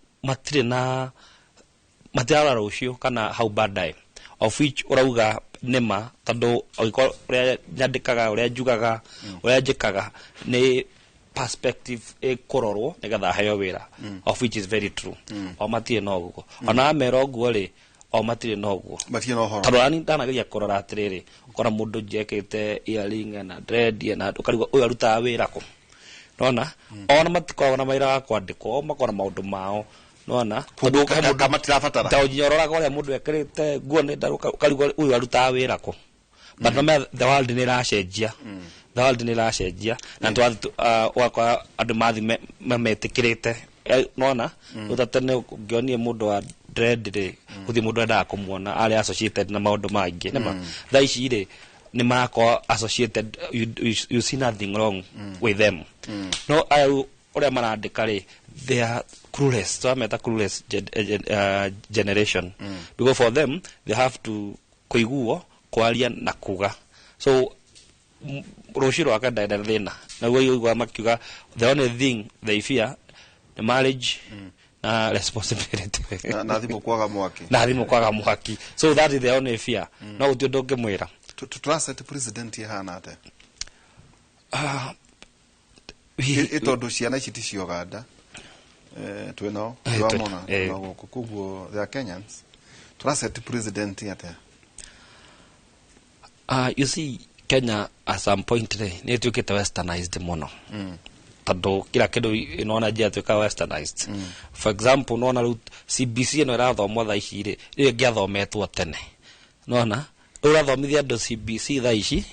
matira rucio kana how bad of which urauga nema tando uria nyandikaga uria njugaga uria njikaga ni perspective kororwo nigetha heo wira of which is very true o matire no guo ona mero guo ri o matire no guo matire no horo tarani ndanageria korora atiriri ukora mundu njekete earring na dread na ukarigwa uyu aruta wira ko nona ona matiko na maira kwandikwo makora maundu mao nona kundu kama tirafatara ta unyorora gore mundu ekirite guo ni ndaruka ukarigwa uyu aruta wira ko but no the world ni racenjia the world ni racenjia na twa wakwa andu mathi metikirite nona utatene ngionie mundu wa dread ri uthi mundu enda kumuona ari associated na maundu maingi nema thaici ri ni marako associated you see nothing wrong with them no ayu ore marandika ri they are clueless, so I'm a clueless generation because for them they have to kuiguo kwaria na kuga so roshiro akada thina na wewe makiuga the only thing they fear the marriage na responsibility na thimo kwaga mwaki so that is the only fear no utiodoke mwira trust president hana ate itondo ciana citisio ganda twino twamona no kuguo the Kenyans trust president ate you see Kenya at some point ni tukita westernized muno tando kila kidu inaona je tuka westernized for example unaona CBC no irathomwa tha ici ri ngiathometwo tene unaona urathomithia ndo CBC tha ici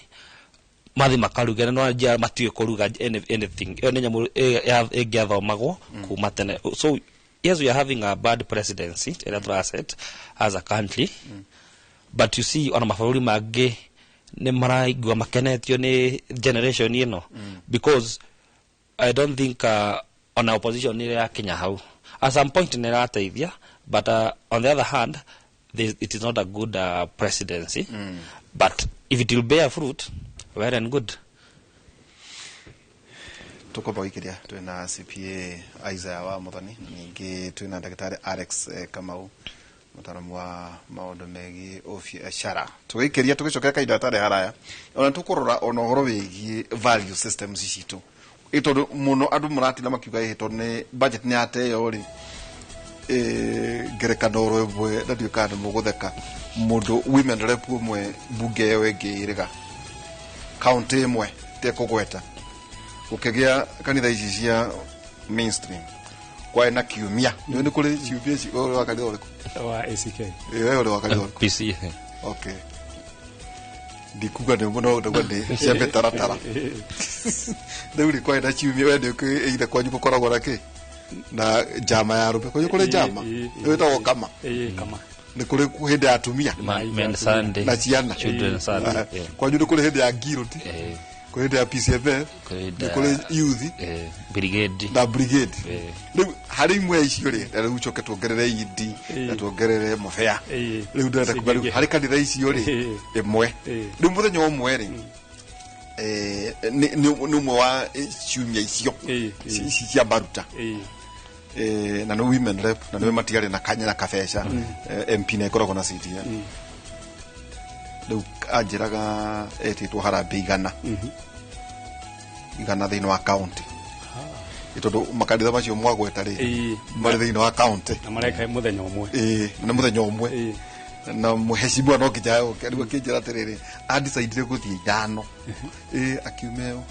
mathi makaruga no aja matiwe kuruga anything ene nyamu ngiathomagwo kuma tene so yes we are having a bad presidency in a asset as a country but you see on mabũrũri mangĩ ni maraigua makenetio ni generation ino because I don't think on opposition ni ya Kenya hau at some point ni rateithia but on the other hand it is not a good presidency but if it will bear fruit well and good. Tuko boikiria twina CPA Isaiah wa Muthoni ningi twina Daktari Alex Kamau mutaramu wa maundu megi biashara tugikiria tugicokera kaida tare haraya ona tukurora ona horo wigi value systems citu ito muno andu murati na makiuga ito ne budget ni ate yo ri ngerekano rwebwe na ndio kana mugutheka mundu women rep umwe bunge yewe ngiriga county imwe te kugweta ukigia kanitha ici cia mainstream kwa na kiumia ni kule ciumia ci wa kanitha uriku wa ACK ule wa kanitha uriku PC okay ndikuga ne muno ndo ngode cia betaratara ndio kwa na ciumia wende ku either kwa nyuko koragwo rake na jama ya rupe kwa kule jama wetagwo kama kama ni kule hindi ya atumia Men Sunday na ciana Children Sunday kwa nyuko kule hindi ya giroti kule hindi ya PCF ni kule youth brigade na brigade riu hari imwe icio ri riu choke tuongerere idi na tuongerere mufea riu ndenda kugaru hari kanitha icio ri imwe riu muthenya umwe ri ni umwe wa ciumia icio cia baruta na no women rep na no matigari na kanya na kabesha MP na ikoragwo na city riu anjiraga etitwo harambe igana thiini wa county itondo makanitha macio mwagweta ri mari thiini wa county na mareka muthenya umwe na muthenya umwe na muheshimiwa no kijao karibu kinjira tiriri andisaidire guthie ithano akiumeo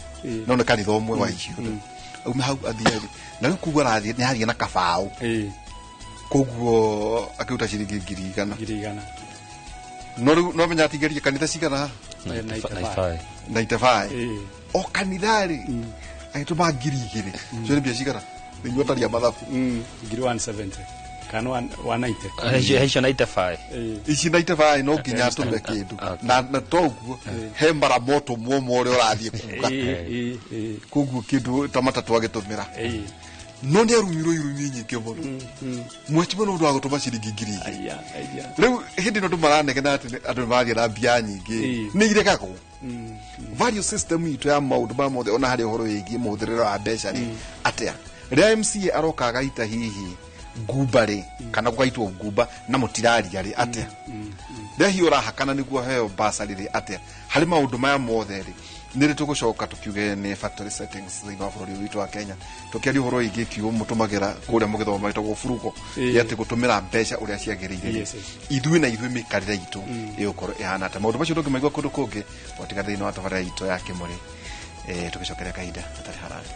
no ne kanitha umwe wa icio ume hau athieri na kugwa rathie ni haria na kabao koguo akiuta ciringi ngiri igana no menya atigeria kanitha cigana 95 o kanithari aituma ngiri igiri cio ni bia cigana ni taria mathabu ngiri 170 kana 190 Aisha 95 ici 95 no nginya tume kindu na toguo he mbara moto muomo uri urathie kuga koguo kindu tamata twagitumira no ni arumiro irumi nyingi muno mwechimo no ndwa gutuma ciringi ngiri igiri riu hindi no tumaranegena ati andu mathie na mbia nyingi ni irekagwo value system itu ya maundu ma mothe ona hari uhoro wigi muthiriro wa mbeca ri atia ria MCA arokaga ita hihi ngubari kana gwaitwo ngumba na mutiraria ri atia ria hiura hakana niguo heo basari ri atia hari maundu maya mothe ri nire tugucoka tukiuge ni factory settings thini wa bururi witu wa Kenya tukiari uhoro igi kiu mutumagira kuria mugithoma maitagwo furuko yati gutumira mbeca uria ciagirire ithui na ithui mikarire itu iyukoro ihana ta maundu macio ndukimaigwa kundu kungi otiga thini wa tafara itu ya kimuri tugicokeria kaida atari harari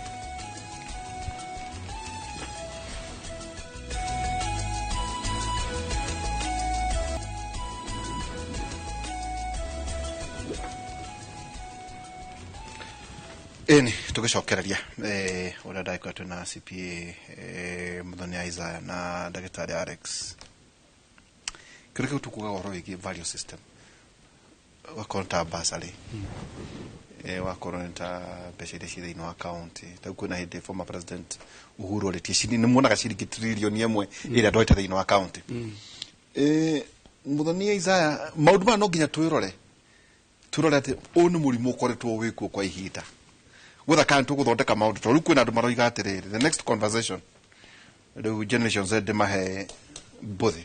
tugicokereria uria ndaikoetwo na CPA Muthoni Isaiah na Dagitari Alex kireke tukuga oro wigi value system wa konta basari wa koronta peshede thini wa county takuwa na hede former president Uhuru oletie shini ni muona ciringi trillion yemwe ira ndoita thini wa county Muthoni Isaiah maundu ma no nginya twirore ati onu murimo ukoretwo wikuo kwa ihinda whether can to guthondeka maundu to riku na andu maroiga atiriri the next conversation the generation Z mahe bothi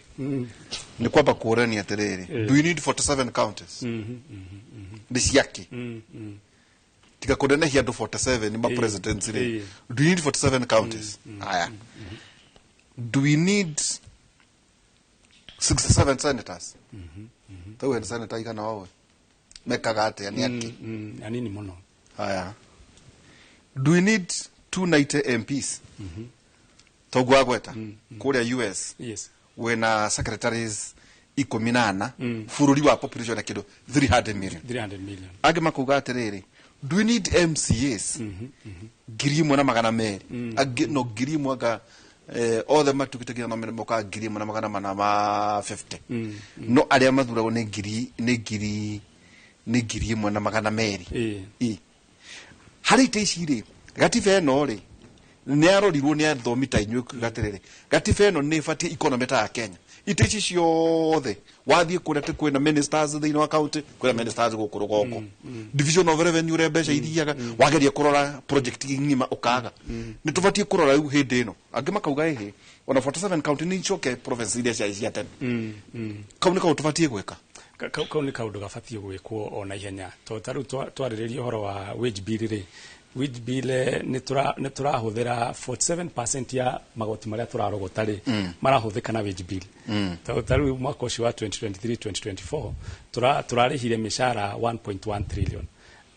ni kwamba kuorania atiriri do you need 47 counties this yaki tika kodene here do 47 ni ma presidents ri do you need 47 counties aya do we need 67 senators tawe senator ikana wawe mekaga ate ni yaki anini muno aya do we need 290 MPs togwa gweta kuria US yes wena secretaries 18 fururi wa population ya kido 300 million age makuga atiriri do we need MCAs ngiri mwana magana meri age no ngiri mwaga othe matukitegira no mirimo ka ngiri mwana magana mana ma 50 no aria mathuragwo ni ngiri mwana magana meri hari teciri gatibe no ri ni arorirwo ni athomita inyu gatiriri gatibe no ni fatie economy ta Kenya iteci ciothe wathie kuria te kwina ministers thini wa county kwina ministers gukuru goko division of revenue rebesha iriaga wageria kurora project ngima ukaga ni tufatie kurora yu hindi no angi makauga ehe ona 47 county ni choke province iria cia tene kauni ka tufatie gweka kauni kaundu gafatie gwikwo ona ihenya to taru twaririria horo wa wage bill ri wage bill nĩ tũrahũthĩra 47% ya magoti marĩa tũrarogota rĩ marahũthĩka na wage bill. Ta rĩu mwaka ũcio wa 2023-2024 tũrarĩhire mĩcara 1.1 trillion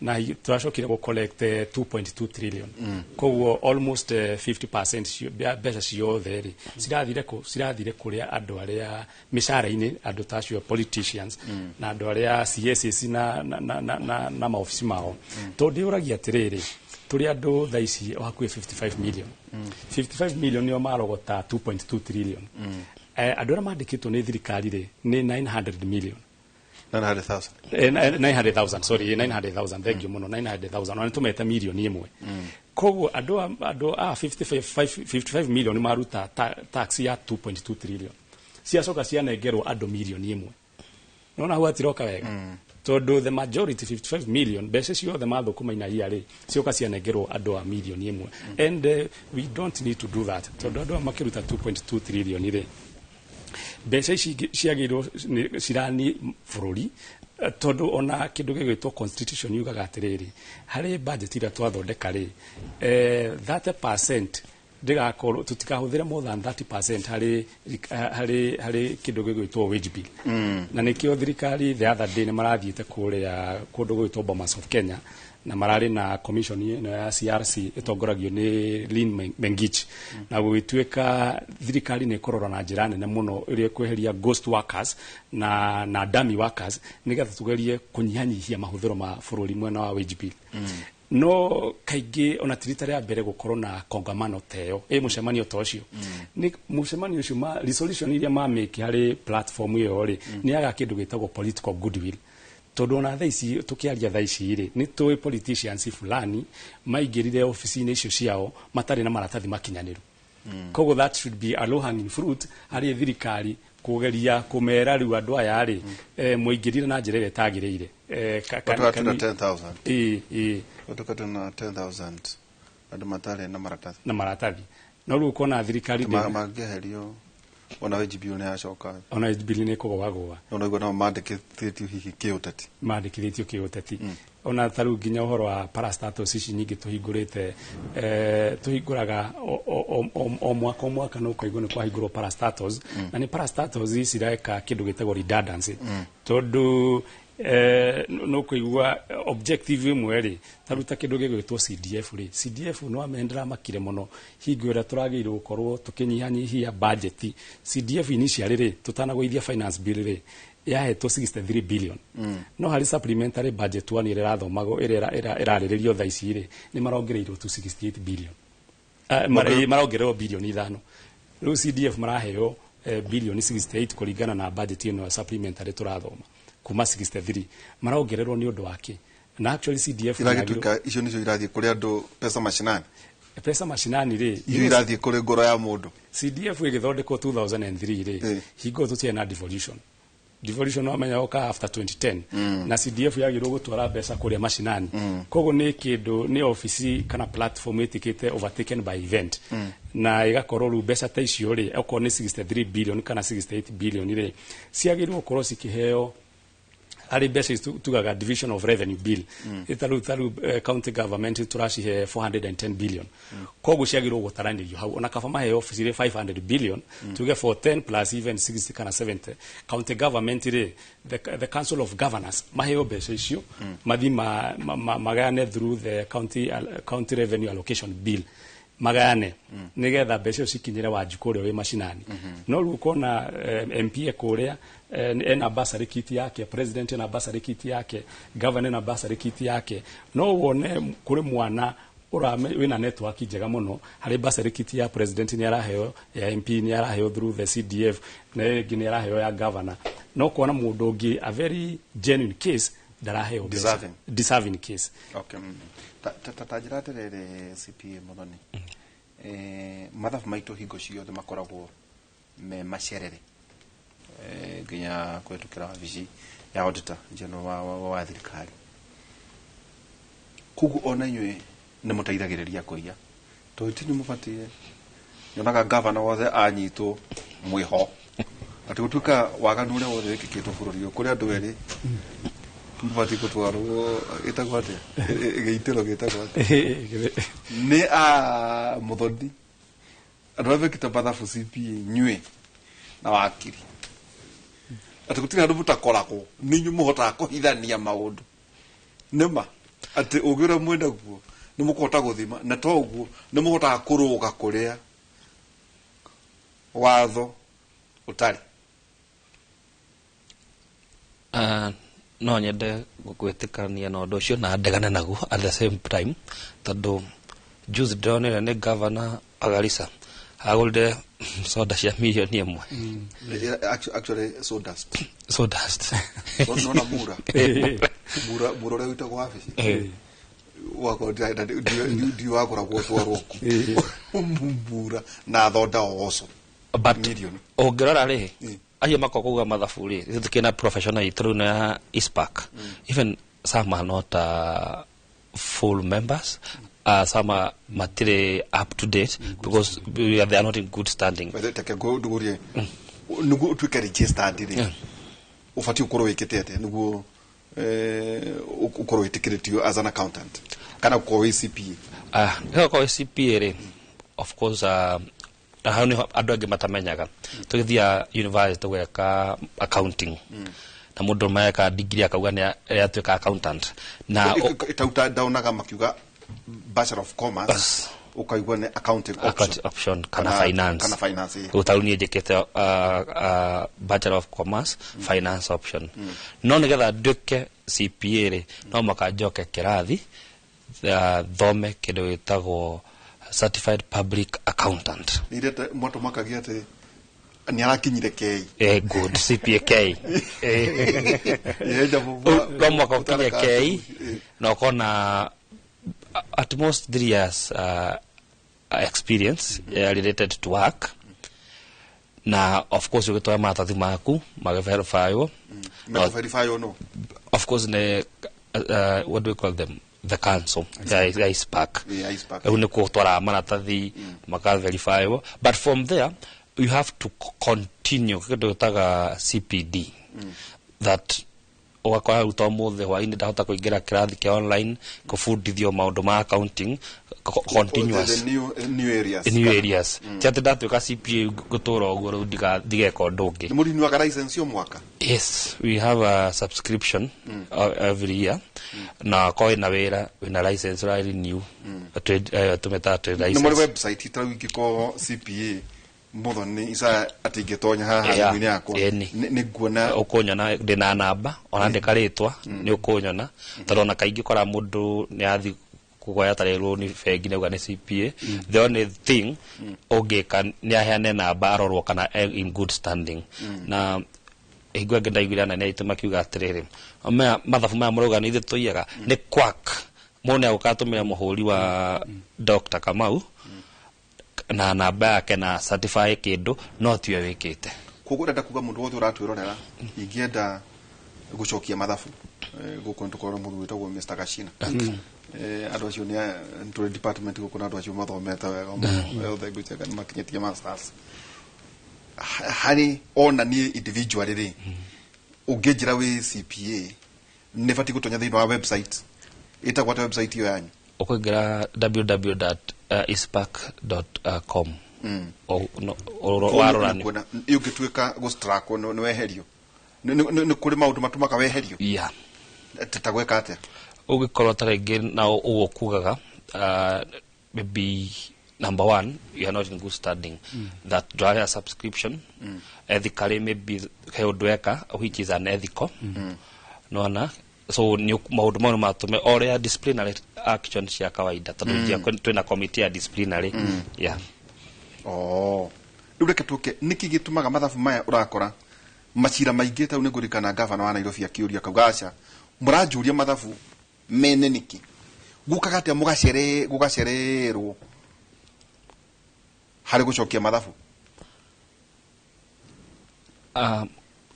na turacokire go collect 2.2 trillion. Koguo almost 50% mbeca ciothe ri cirathire kuria andu aria mishara-ini, andu tacio politicians na andu aria CSS na maofisi mao. Tondu uragia atiriri turi andu thaici o hakuhi 55 million. 55 million nio marogota 2.2 trillion. Andu aria mandikitwo ni thirikari ri ni 900 million. 900,000 sorry 900,000 thank you muno 900,000 ona tumeta milioni imwe. Koguo andu a 55 million maruta tax ya 2.2 trillion ciacoka cianengerwo andu milioni imwe. Nona huwa tiroka wega tondu the majority 55 million mbeca ciothe mathukuma ina ri cioka cianengerwo andu a milioni imwe and we don't need to do that tondu andu makiruta 2.2 trillion ri mbeca ici ciagirwo cirani bururi tondu ona kindu gigwitwo constitution yugaga atiriri hari budget ira twathondeka ri 30% ndigakorwo tutikahuthira more than 30% hari kindu gigwitwo wage bill na nikio thirikari the other day ni marathiite kuria kundu gwitwo Bomas of Kenya na marari na commission ino ya CRC itongoragio ni Lynn Mengich na gwituika thirikari ni korora na njira nene muno iri kweheria ghost workers na dummy workers nigetha tugerie kunyihanyihia mahuthiro ma bururi mwena wa wage bill. No kaigi ona tirita ya mbere gukorwo na kongamano teo mucemanio tocio ni mucemanio ucio ma resolution iria ma make hari platform iyo ri ni aga kindu gitagwo political goodwill. Tondu ona thaici tukiaria thaici ri ni tuwe politicians fulani maigirire ofisi-ini icio ciao matari na maratathi makinyaniru. Koguo that should be a low hanging fruit hari thirikari kugeria kumera riu andu aya ri muingirire na njira ire tagiriire. Tukatuna 10,000 tukatuna 10,000 andu matari na maratathi no riu kona thirikari mangeherio ona wage bill ne acoka ona wage bill ne kugwagwa ona igona mandikithitio hihi kiuteti ona taru ginya uhoro wa parastatus ici nyingi tuhingurite tuhinguraga o mwaka no koigo ni kwahingurwo parastatus na ni parastatus ici raika kindu gitagwo redundancy tondu no kuigwa objective imwe ri taruta kindu gigwitwo CDF ri CDF no amendera makire muno hingwira turagirwo gukorwo tukinyihanyihia budget CDF initially ri tutanagwithia finance bill ri yahetwo 63 billion no hari supplementary budget one ire rathomago irariririo thaici ri ni marongereirwo 268 billion marongererwo billion 5 riu CDF maraheo billion 68 kuringana na budget ino supplementary turathoma kuma 63 marongererwo ni undu wake na actually CDF iragituka icio nicio irathie kuri andu pesa mashinani ri irathie kuri ngoro ya mundu. CDF igithondekwo 2003 ri hingo tutie na devolution no menya oka after 2010 na CDF yagirwo gutwara mbeca kuria mashinani koguo ni kindu ni office kana platform itikite overtaken by event na igakorwo ru mbeca ta icio ri oko ni 63 billion kana 68 billion ri ciagirwo gukorwo cikiheo hari mbeca tugaga division of revenue bill itaru county government turashihe 410 billion koguo ciagirwo gutaranirio hau ona kaba mahe office ire 500 billion tuge for 10 plus even 60 kana 70 county government ire the council of governors mahe mbeca icio mathima magane through the county revenue allocation bill magane nigetha mbeca cikinyire wanjiko uri wi mashinani no ru kona MP kuria ena basari kiti yake president ena basari kiti yake governor na basari kiti yake no wone kuri mwana urame wina network njega muno hari basari kiti ya president ni araheo ya MP ni araheo through the CDF na ngine araheo ya governor no kuona mundu ungi a very genuine case daraheo deserving case. Okay. Tatajiraterere CPA muthoni mathafu maitu hingo ciothe makoragwo me macerere nginya kwetukira wabici ya auditor general wa thirikari kugu ona inywe ni mutaithagiriria kuia toitinyu mubatie nyonaga governor wothe anyitwo mwiho ati gutuka waganu ule wothe wikikitwo bururi kuri andu eri mbati kutwarwo itagwate geitero getagwate ni a muthodi andu kitaba thabu CPA nywe na wakiri ati gutina andu mutakoragwo ni nyu muhota kuhithania maundu nima ati ugira mwenda guo ni mukota guthima na to guo ni muhota kuruga kuria watho utari no nyende gukwetikania na undu ucio na ndegane naguo at the same time tondu juice ndonera ni governor Agarissa agulde soda cia milioni imwe actually sawdust no na mura ule witagwo wabici wako ndio wakora gwotwarwo mura na thonda oso but ogirora ri aye makokuga mathabu ri thikina professional itru na ISPAC even some are not full members some are matire up to date because they are not in good standing but take go dugurie nugu twika registered ri ufati ukoro wikitete nugu ukoro witikiritio as an accountant kana ko CPA ko CPA ri of course hauni andu angi matamenyaga tugithia university gweka accounting na mundu mayeka degree akauga ni atuika accountant na itauta daunaga makiuga Bachelor of Commerce ukaigwa ni accounting option kana finance utauni ejekete Bachelor of Commerce finance option no nigetha nduke CPA ri no makajoke kirathi thome kindu witagwo certified public accountant nirete moto makagiate ni arakinyire kei good CPA no makakinyire kei no kona at most 3 years experience related to work na of course ukitoa matathi maku magaverify no of course ne what do we call them the council the ISPAC une kutwara maratathi magaverify but from there you have to continue kitaga CPD that wakora uto muthe wa indi ndahota kuingira kirathi kia online kufundithio maundu ma accounting continuous new areas chate ndatuika CPA gutura uguo ndigeka undu ungi ni muri nyuaga license yo mwaka yes we have a subscription every year na ko ina wira wina license ra renew tumeta trade license ni muri website itrawikiko CPA muthoni isa atingetonya haha mwini yakwa ni guona ukunyona ndina namba ona ndikaritwa ni ukunyona tarona kaingi kora mundu ni athi kugoya tarero ni fegi ne gwa ni CPA the only thing ogeka ni aheane namba arorwo kana in good standing na igwa ngendaigwirana ni aituma kiuga atiriri mathabu maya muruga ni thitoiyaga ni quack mone ukatumira muhuri wa Dr. Kamau na namba yake na certify kindu no tiwe wikite kugurenda kuga mundu wothe uratwirorera ingienda gucokia mathabu gukundu kora mundu witagwo Mr. Gashina andu acio ni ntu department gukuna andu acio mathomete wega othe guceka ni makinyetie masters hari ona ni individual ri ungejira wi CPA ni fati gutonya thini wa website itagwa website yo yanyu ukuingira www.ispac.com warorani yugituika gustrako no weherio ni kuri maundu matumaka weherio yeah tatagweka atia ugikorwo tarenge na ugukugaga maybe number 1 you are not in good standing that do a subscription ethically maybe heodweka which is unethical no so ni maundu mau matume oria disciplinary action cia kawaida tondu twina committee ya disciplinary yeah ndureke tuke niki gitumaga mathabu maya urakora macira maingi tau ni ngurikana governor wa Nairobi akiuria kaugaca muranjuria mathabu mene niki gukaga atia mugacererwo hari gucokia mathabu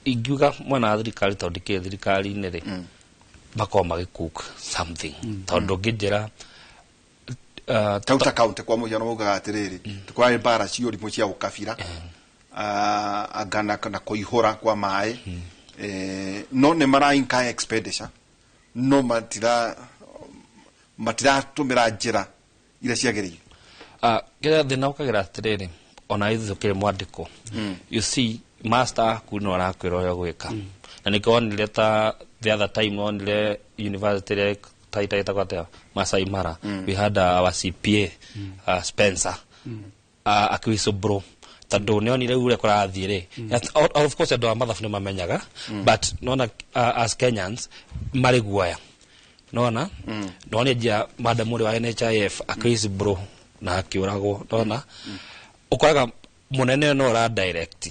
ingiuga mwana thirikari tondu ke thirikari ni ri bakoma magikuka something tondu ngijira tauta county kwa mujano uga atiriri tukwa bara cio rimwe cia ukabira agana kana kuihura kwa mai no ne mara inka expenditure no matira tumira njira ira ciagiriire kira thina ukagira atiriri ona ithu kiri mwandiko you see master kuno arakwira uria gwika na nikonire ta the other time onire university le taita kwata Masai Mara we had our CPA Spencer akwiso bro tando neonire ure kurathire of course ndo mathafu ni mamenyaga but nona as Kenyans mari guaya nona none ja madam wa NHIF akwiso bro na akiurago nona ukoraga munene no ra direct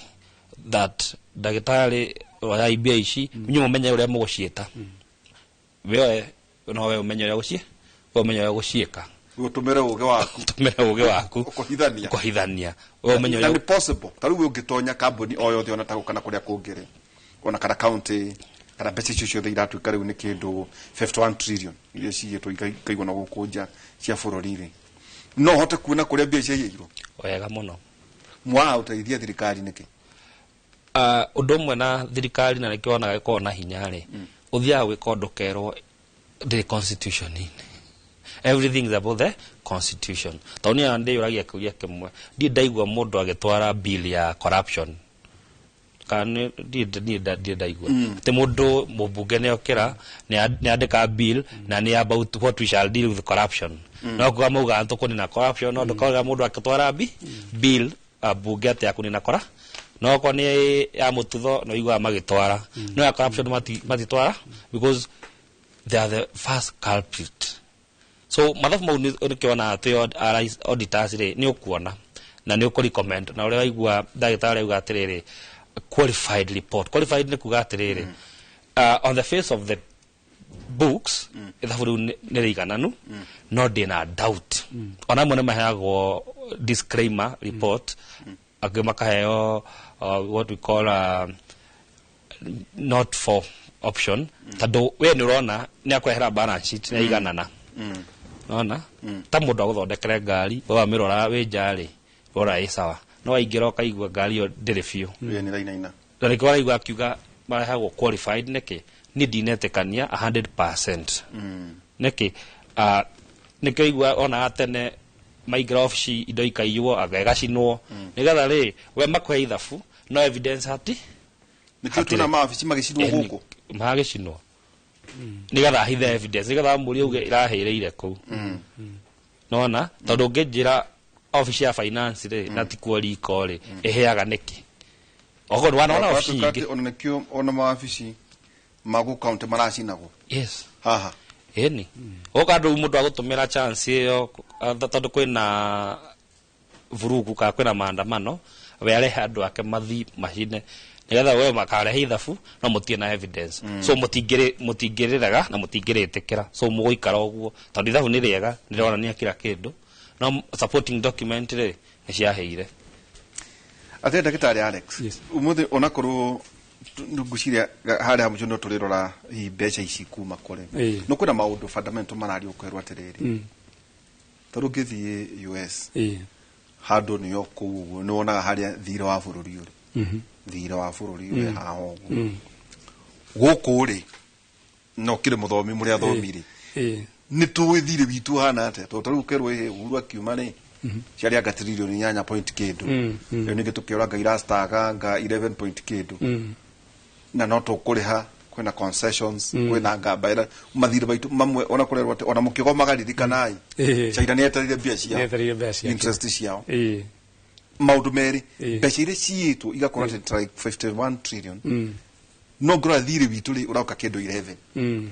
that dagitari wa ibia ici nyumo menya uria mugucieta wewe no wewe menya uria gucie wewe menya uria gucieka gutumira uge waku kuhithania wewe menya uria possible taru we ungitonya company o yothe ona tagukana kuria kungire ona kana county kana mbeca icio ciothe iratuika riu ni kindu 51 trillion iria cigitwo ikaigwo na gukunja cia bururi-ri no hote kuona kuria mbia ciaiyirwo wega muno mwa uteithia thirikari niki undu mwe na thirikari na nikiona giko na hinya ri uthia gwikondokero the constitution everything is about the constitution toni ande uragia kuria kimwe ndi ndaigwa mundu agitwara bill ya corruption kan ndi ndaigwa te mundu mubunge ne okira ne andika bill na ni about what we shall deal with corruption no kwa muga antokoni na corruption no ndokaga mundu akitwara bill abunge ate akunina kora no ko ni ya mututho no igwa magitwara no ya corruption matitwara because they are the first culprit so mathafu mau nikiona atio auditors ni ukuona na ni ukurecommend na ule waigua dagitari uga atiriri qualified report qualified ni kuga atiriri on the face of the books ithafu ni rigananu no dina doubt ona mone maheagwo disclaimer report agimakaheo what we call not for option tado we ni rona ni akwehera balance sheet na iganana nona ta mundu aguthondekere ngari wa mirora we njari ora isawa no aingira kaigwa ngari yo ndirifiu ni raina ndari kwa igwa akiuga marahagwo qualified niki ni dinetekania 100% niki nikaigwa ona atene maigra office indo ikaiywo agagashinwo nigatha ri we makwe ithafu no evidence hati nikituna maafisi magishinwo guku magishinwo nigatha hithe evidence nigatha muri uge irahireire ku nona tondu ngejira office ya finance ri na tikwori ikori eheaga niki ogo wana office ingi onekio ona maafisi magu county marashinago yes haha eni okandu mundu agutumira chance iyo tondu kwina vurugu ka kwina maandamano we arehe andu ake mathi machine nigetha we makarehe ithafu no mutie na evidence so mutingiriraga na mutingiritikira so muguikara uguo tondu ithafu ni riega nironania kila kindu no supporting document ri ni ciaheire ate ndagitari Alex umuthi onakuru nguciria haria mujono turirora mbeca ici kuma kore no kuna maundu fundamental marari ukwerwa atiriri tarugithi US hado ni yoko uguo no ona haria thira wa bururi uri thira wa bururi uri haho guku ri no kire muthomi muri athomiri ni tuwithire bitu hana ate to tarukerwe uru akiuma ni ciari agatiriro ni nyanya point kidu yo ni gitukiora gaira staga ga 11 point kidu na no tukuriha kwina concessions kwina ngamba mathire baitu mamwe ona kurerwa ona mukigo magaririkana chaira ni etarire bia cia interest ciao maundu meri mbeca iria ciitwo igakora like 51 trillion no growth thire bitu ri urauka kindu 11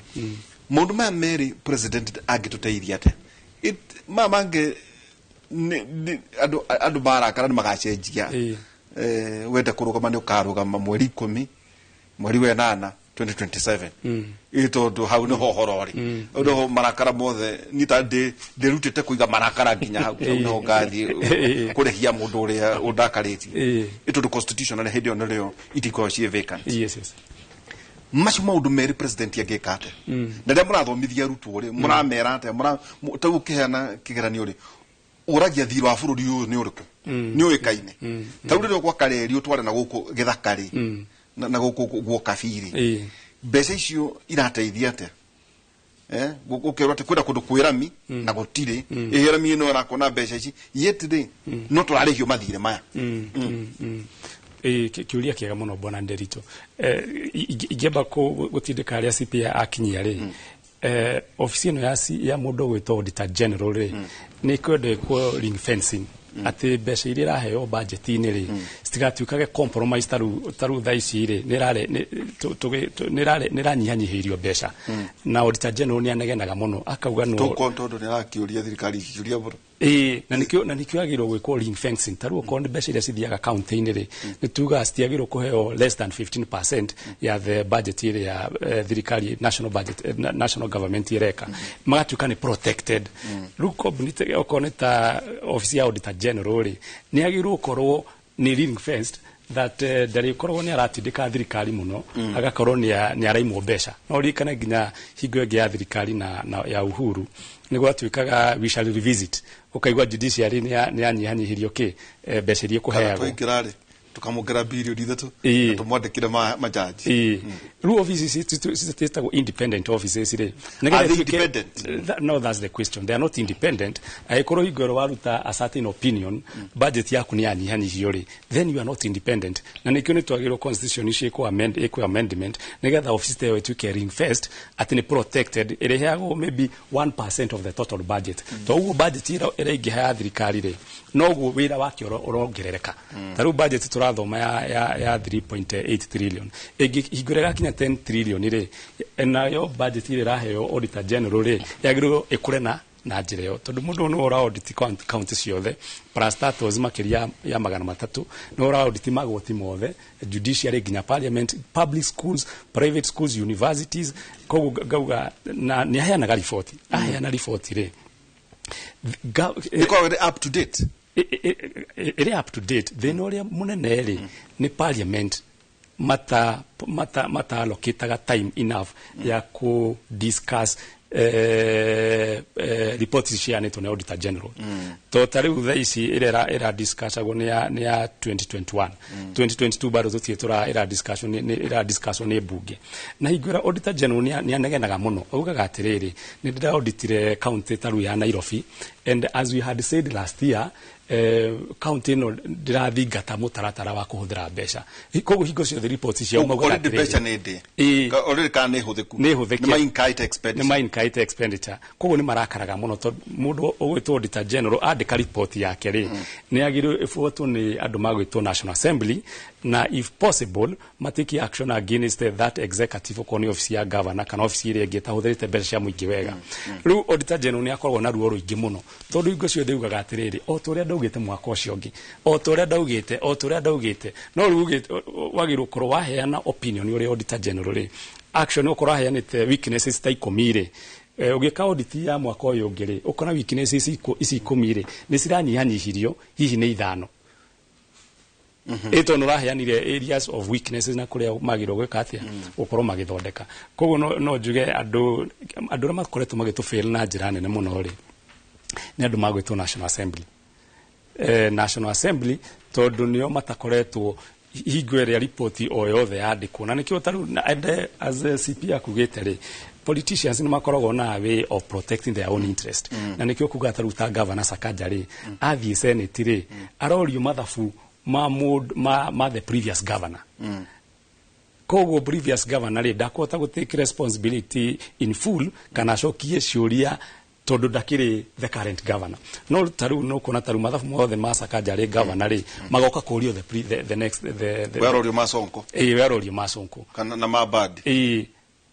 maundu ma meri president agituteithia ate mamange adu barakara magacenjia wenda kurugama ni ukarugama mweri 10 mweri wa 8 2027 ito hau ni hohorori ndo marakara mothe nita de rutete kuiga marakara nginya hau no ngathi kurehia mundu uria undakariti ito the constitution na hedio nrio itiko cie vacant yes macu maundu meri president agekate na ndia murathomithia rutu uri muramera ate tagukiheana kigeranio uri uragia thiro wa bururi uyu ni uriku ni uikaine taurire kwa kareri utware na guku githakari na guku guo kafiri mbeca icio irateithia ate gukirwa ati kwira kundu kwirami na gutire irami ino rakona mbeca ici yetire no turarihio mathire maya kiuria kiega muno bwana Nderito ingeba ko gutindika aria CPA akinyia ri ofisi ino ya mundu gwitwo Auditor General ri ni kwende ko ring fencing ati mbeca iria iraheo budget-inĩ rĩ citigatuĩkage compromise taru thaa ici rĩ nĩranyihanyihĩirio mbeca na Auditor General nĩanegenaga mũno akauga no tondũ nĩrakĩũria thirikari ikĩũria mũno na nikio agirwo gwĩkwo ring fencing taru okorwo mbeca iria cithiaga county-inĩ rĩ nĩtuga citiagirwo kũheo less than 15% ya the budget iria ya thirikari national budget national government ireka magatuĩka nĩ protected rĩu company okorwo nĩ ta office ya Auditor General rĩ nĩagirwo korwo nĩ ring fenced that ndari korwo nĩ aratindika thirikari muno agakorwo nĩ araimwo mbeca no rikana nginya hingo ĩngĩ ya thirikari na ya Uhuru nĩ gwatuĩkaga we shall revisit ukaigwa judiciary nĩ anyihanyihirio mbeca iria kũheagwo tukamugera bilioni 3 tumwandikire majaji rule offices citagwo independent offices re no that's the question they are not independent aikorwo igoro waruta a certain opinion budget yaku ni anyihanyihio ri then you are not independent na nikio ni twagirwo constitution iko amendment nigetha office tayo ituke ring first at ni protected ireheagwo maybe 1% of the total budget to ugo budget ira ingiha thirikari ri no guo wira wake urongerereka taru budget turathoma ya 3.8 trillion igurega kinya 10 trillion ri nayo budget ira raheo Auditor General ri yagirwo ikure na njira yo tondu mundu no ora audit county ciothe parastatals makiria ya 300 no ora audit magoti mothe judiciary ginya parliament public schools private schools universities kogu gauga na ni aheanaga report ri up to date it is up to date then oria munene ri ni parliament mata allocate time enough ya ku discuss report ciane to Auditor General to tariu tha ici ira discussagwo ni ya 2021 2022 bado tutietura ira discussion ni bunge na higura Auditor General ni anegenaga muno augaga atiriri ni ndira auditire county taru ya Nairobi and as we had said last year county no ndirathingata mutaratara wa kuhuthira mbeca koguo hingo ciothe reports cia mauga ati mbeca ni ndi already kana ni huthiku ni mainkite expenditure koguo ni marakaraga muno to mundu ogwitwo Auditor General andika report yake ri ni agirwo ifoto ni andu magwitwo National Assembly na if possible matiki action against that executive okoni office ya governor kana office ire ngeta huthirite mbeca cia muingi wega riu Auditor General ni akorwo na ruo ruingi muno tondu hingo ciothe ugaga atiriri o turia ndaugite mwaka ucio ngi o turia ndaugite no rugite wagirwo korwo waheana opinion uri Auditor General ri action ukorwo waheanite weaknesses ta ikomire ugika audit ya mwaka uyu ngiri ukona weaknesses ici ikomire ni ciranyihanyihirio hihi ni 5 ito no raheanire areas of weaknesses na kuria magirwo gwika atia ukorwo magithondeka koguo no njuge andu makoretwo magitufail na njira nene muno ri ni andu magwitwo National Assembly National Assembly tondu nio matakoretwo hingo ria report o yothe yandikwo na nikio taru as CP akugite ri politicians ni makoragwo na way of protecting their own interest na nikio kuga taru ta governor Sakaja ri athie senate ri arorio mathafu ma the previous governor koguo previous governor ri ndakota go take responsibility in full kana cokie ciuria tondu ndakiri the current governor no taru no kuna taru mathafu mothe ma Sakaja ri governor ri magoka kurio the next the werorio masonko werorio masonko kana na mabad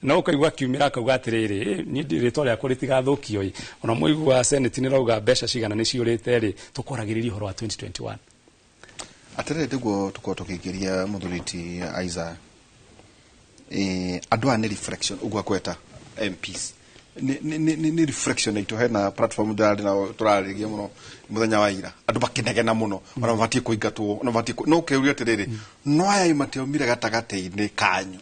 no kaigwa kiumira kauga atiriri ni ritwa ria kuritigathukio ona muigwa senate ni rauga mbeca cigana ni ciurite ri tukoragiriria horo wa 2021 atere ndiguo tukotokigiria muthuriti Aiza andu ani reflection ugwa kweta MPs ni reflection ito hena platform ndari na turarigia muno muthenya wa ira andu bakinegena muno ona vatie kuingatwo ona vatie no keuria atiriri no aya imateomire gatagati-ini kanyu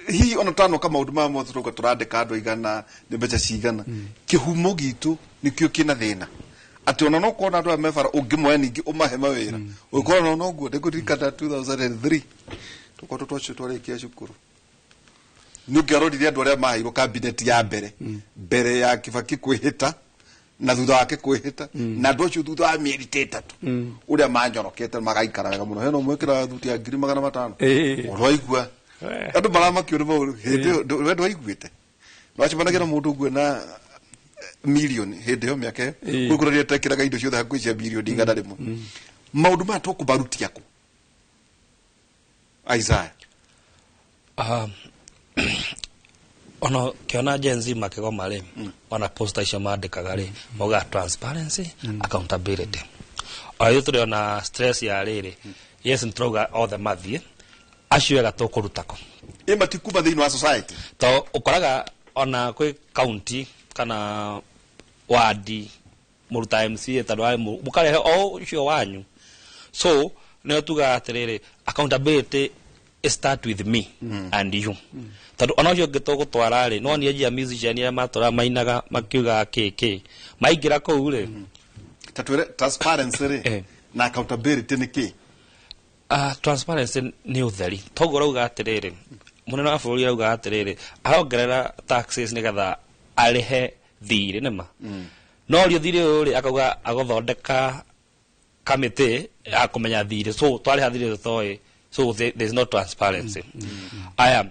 hi ona tano kama uduma mo turuka turandika andu igana ni mbeca cigana kihumo gitu nikio kina thina ati ona no kuona andu amefara ungimwe ningi umahe mawira ukona no guo ndikuririkana 2003 tuko tutwacho twarikia cukuru nungerorire andu aria maheirwo cabinet ya mbere ya Kibaki kwihita na thutha wake kwihita na andu acio thutha wa mieri 3 uria manjorokete magaikara wega muno heno mwikira thuti ya 500 uraigua andu maramakio ni mauru hindi wendu waiguite wacimanagira mundu guo na million hindi yo miake kwikuria tekiraga indo ciothe hakuicia million igana rimwe maundu ma to kubarutia ku Isaiah ono kiona jenzi makigoma ri ona posta icio mandikaga ri moga transparency accountability ayo turi ona stress ya riri yes ntroga all the mathie acio ga to kurutako matikuba thiini wa society to ukoraga ona kwi county kana wadi muruta MCA tadwa mukare o ucio wanyu so no tuga atiriri accountability start with me and you tadu ona ucio gitoko twara ri no ni ajia musician ya matora mainaga makiuga keke maigira ko ure tatwire transparency ri na accountability ni ki transparency ni utheri togora uga atiriri munene wa bũrũri auga atiriri arongerera taxes nigetha arihe thiri nema no rio thiri uri akauga agothondeka committee akumenya thiri so twari hathiri thoi so there's no transparency I am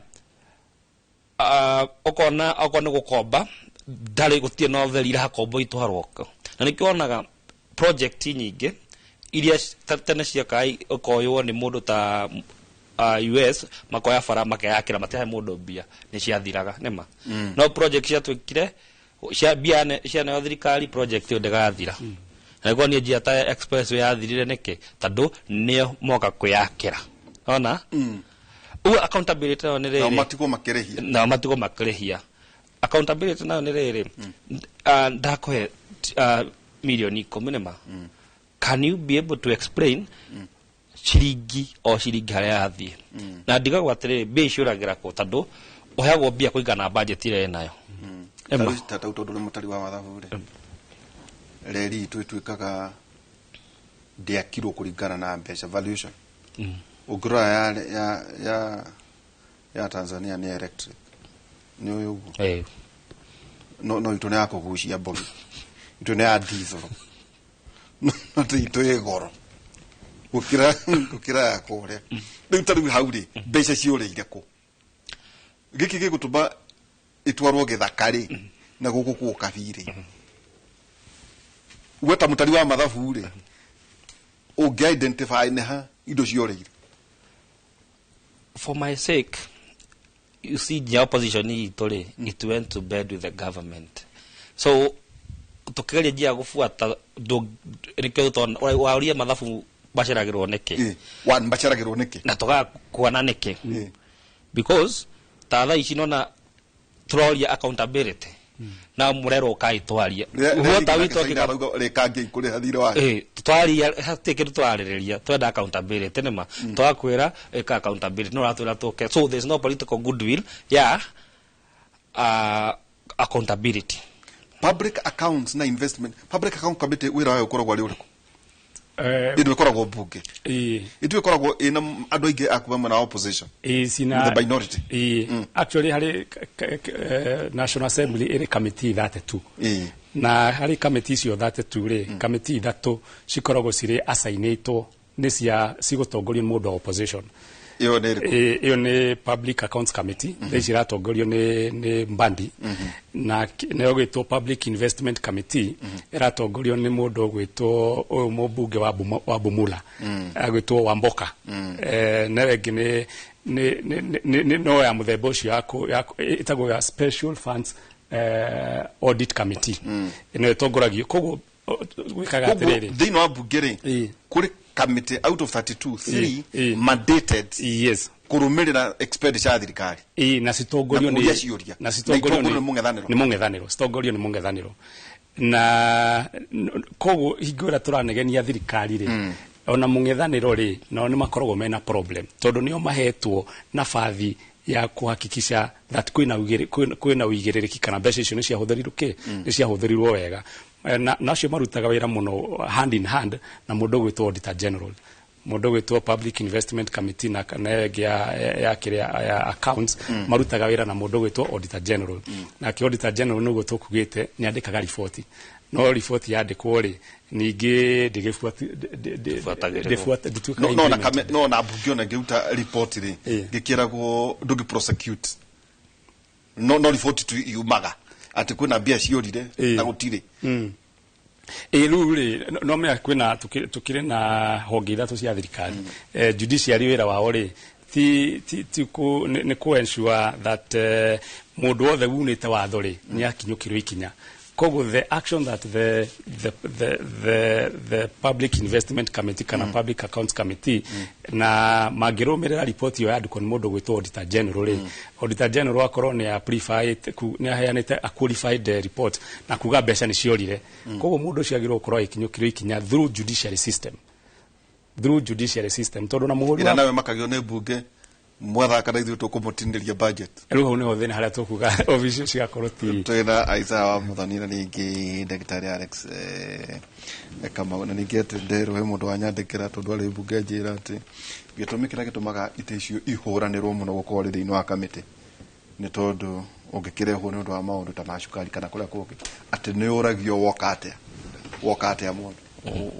okona gukomba ndari gutie no theri ira hakombo itwarwoko na nikionaga project nyingi iria tene cia kai okoywo ni mundu ta US makoya fara makayakira matahe mundu bia ni cia thiraga nema no project cia twikire cia bia ne cia na thirikari project ndegathira na go ni jia ta express ya thirire neke tando nio moka kuyakira ona u accountability no ni riri na matiko makerehia accountability no ni riri ndakohe milioni 10 can you be able to explain shiringi o shiringi haria athie na ndiga gwatiriri bicuragira ko tando oheagwo bia kuigana budget ile nayo tata utondo ni mutari wa mathabu reri twikaga ndiakirwo kuringana na mbeca valuation ugura ya Tanzania ni electric ni uyu no itone yako gucia bogi itone ya diesel no tito egoro ukira yakore riu tari hauri mbeca ciureire ko giki gigutuba itwarwo githakari na guku ku kabiri weta mutari wa mathabu ri unge identify neha indo ciureire for my sake you see the opposition it went to bed with the government so tukigeria njia gufuata rikyo to wauria mathabu baciragirwo niki one baciragirwo niki na toga kuona niki because tatha ici nona troria accountability na murero kai twaria uota wito rekange ikure hathire wa twaria hatike twaririria twenda accountability nema twakwira eka accountability no ratwira toke so there's no political goodwill accountability public accounts na investment public account committee wira wayo koragwo ari uriko idu koragwo bunge idu koragwo ina andu aingi akuba na opposition sina the minority actually hari National Assembly iri committee 32 na hari committee cio 32 ri committee 3 cikoragwo ciri assignatwo ni cia cigotongorio mundu opposition iyo ni public accounts committee theci ratongorio ni Mbandi na nayo gwitwo public investment committee iratongorio ni mundu gwitwo uyu mubunge wa Bumula agwitwo Wamboka na wengi ni no ya muthemba ucio yako itagwo ya special funds audit committee ino itongoragio koguo gwikaga atiriri thini wa bunge ri kuri committee out of 32 3 mandated yes kurumirira expenditure ya thirikari na citongorio ni mungethaniro citongorio ni mungethaniro na koguo hingura turanegenia thirikari ri ona mungethaniro ri no ni makoragwo mena problem tondu nio mahetwo nafathi ya kuhakikisha that kwina uigiririki kana mbeca icio ni ciahuthirirwo wega na cio marutaga wira muno hand in hand na mundu gwitwo auditor general mundu gwitwo Public Investment Committee na ya kiria ya accounts marutaga wira na mundu gwitwo Auditor General na ki Auditor General nugo tukugite ni andikaga report no report yandikwo ri ningi ndigifuata no na bugio na ngeuta report ri ngikiragwo ndugi prosecute no report tu yumaga ati kwina bia ciorire na gutire ruri no me kwina tukire na honge ithatu cia thirikari judiciary wira wao ri ti ni ku ensure that mundu wothe wunite watho ri ni akinyukirwo ikinya kogo the action that the Public Investment Committee kana Public Accounts Committee na magiromerera report yo yandikwo ni mundu gwitwo Auditor General Auditor General akorwo ni applied ni aheanite a qualified report na kuga mbeca ni ciorire kogo mundu cio agirwo korwo ikinyukirwo ikinya through judiciary system tondu na muhuri ina nawe makagio ne bunge mwatha kana ithu tukumutindiria budget riu ne othe haria tukuga official cia koroti twina Isaiah wa Muthoni na ningi Daktari Alex kama na ningi atendero he mundu wanyandikira tondu ari bunge njira ati gitumikira gitumaga ite icio ihuranirwo muno gukorwo ri thiini wa kamiti ni tondu ungikirehwo ni undu wa maundu ta macukari kana kuria kungi ati ni uragio wokate mundu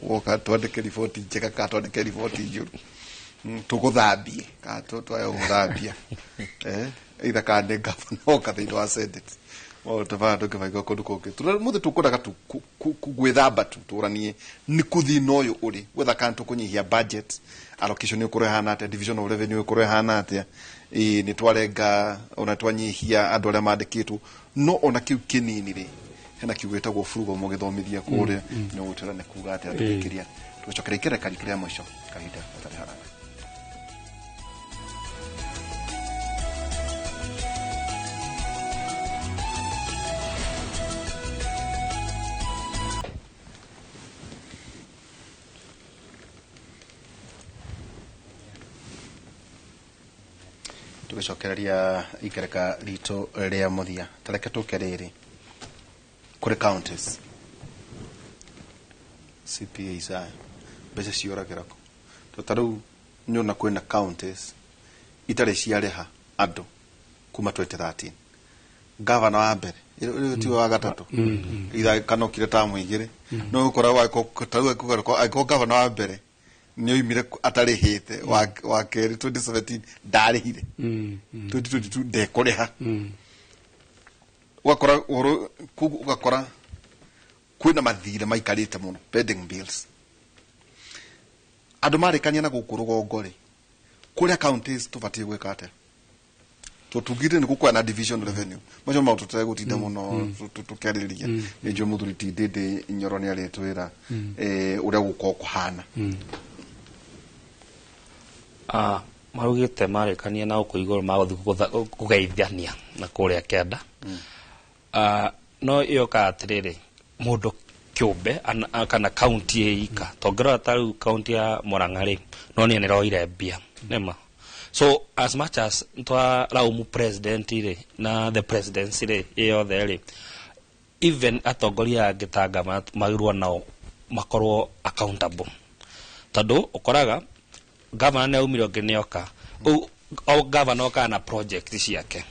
woka twandike report njega ka twandike report njuru tuguthambie ka twayo guthambia either ka ne governor ka thiini wa senate o tavando ke vai gokodu koke muthe tukodaga gwithamba turanie ni kuthina uyu uri wetha kantu kunyihia budget allocation ukurehana atia divisional revenue ukurehana atia ni twarenga ona twanyihia andu aria mandikitwo no ona kiu kinini ri hena kiugwetagwo frugal mugithomithia kuria no gutira ne kuga atia tukiria tucokere kire karikira mwisho kahinda atari haraka tugicokereria ikereka rito ria muthia tareke tukeriri kuri counties CPA isa bese cioragera ko taru nyona kwena counties itare ciareha andu kuma 2013 governor wa mbere ti wa gatatu ida kanokire tamu igire no ukora wa ko taru ko governor wa mbere ni oimire atarihite wa keri 2017 ndarihire 2022 ndekuriha ugakora kwina mathire maikarite muno pending bills andu marikania na gukurugongo ri kuria counties tubatie gwika atia tutugire ni gukwa na division revenue macho ma tutare gutinda muno tukariria ejo muthuri tidede nyoroni aretwira uria guko kuhana marugite marekania na uko igoro magothi kugeithania na kuria kenda no iyo ka atiriri mundu kiumbe kana county ika tongera taru county ya Murang'a ri no ni roire mbia nema so as much as twa laumu president ri na the presidency ri iyo there even atongoria gitanga magirwo nao makorwo accountable tado ukoraga governor ne umiro genioka o governor kana project ciake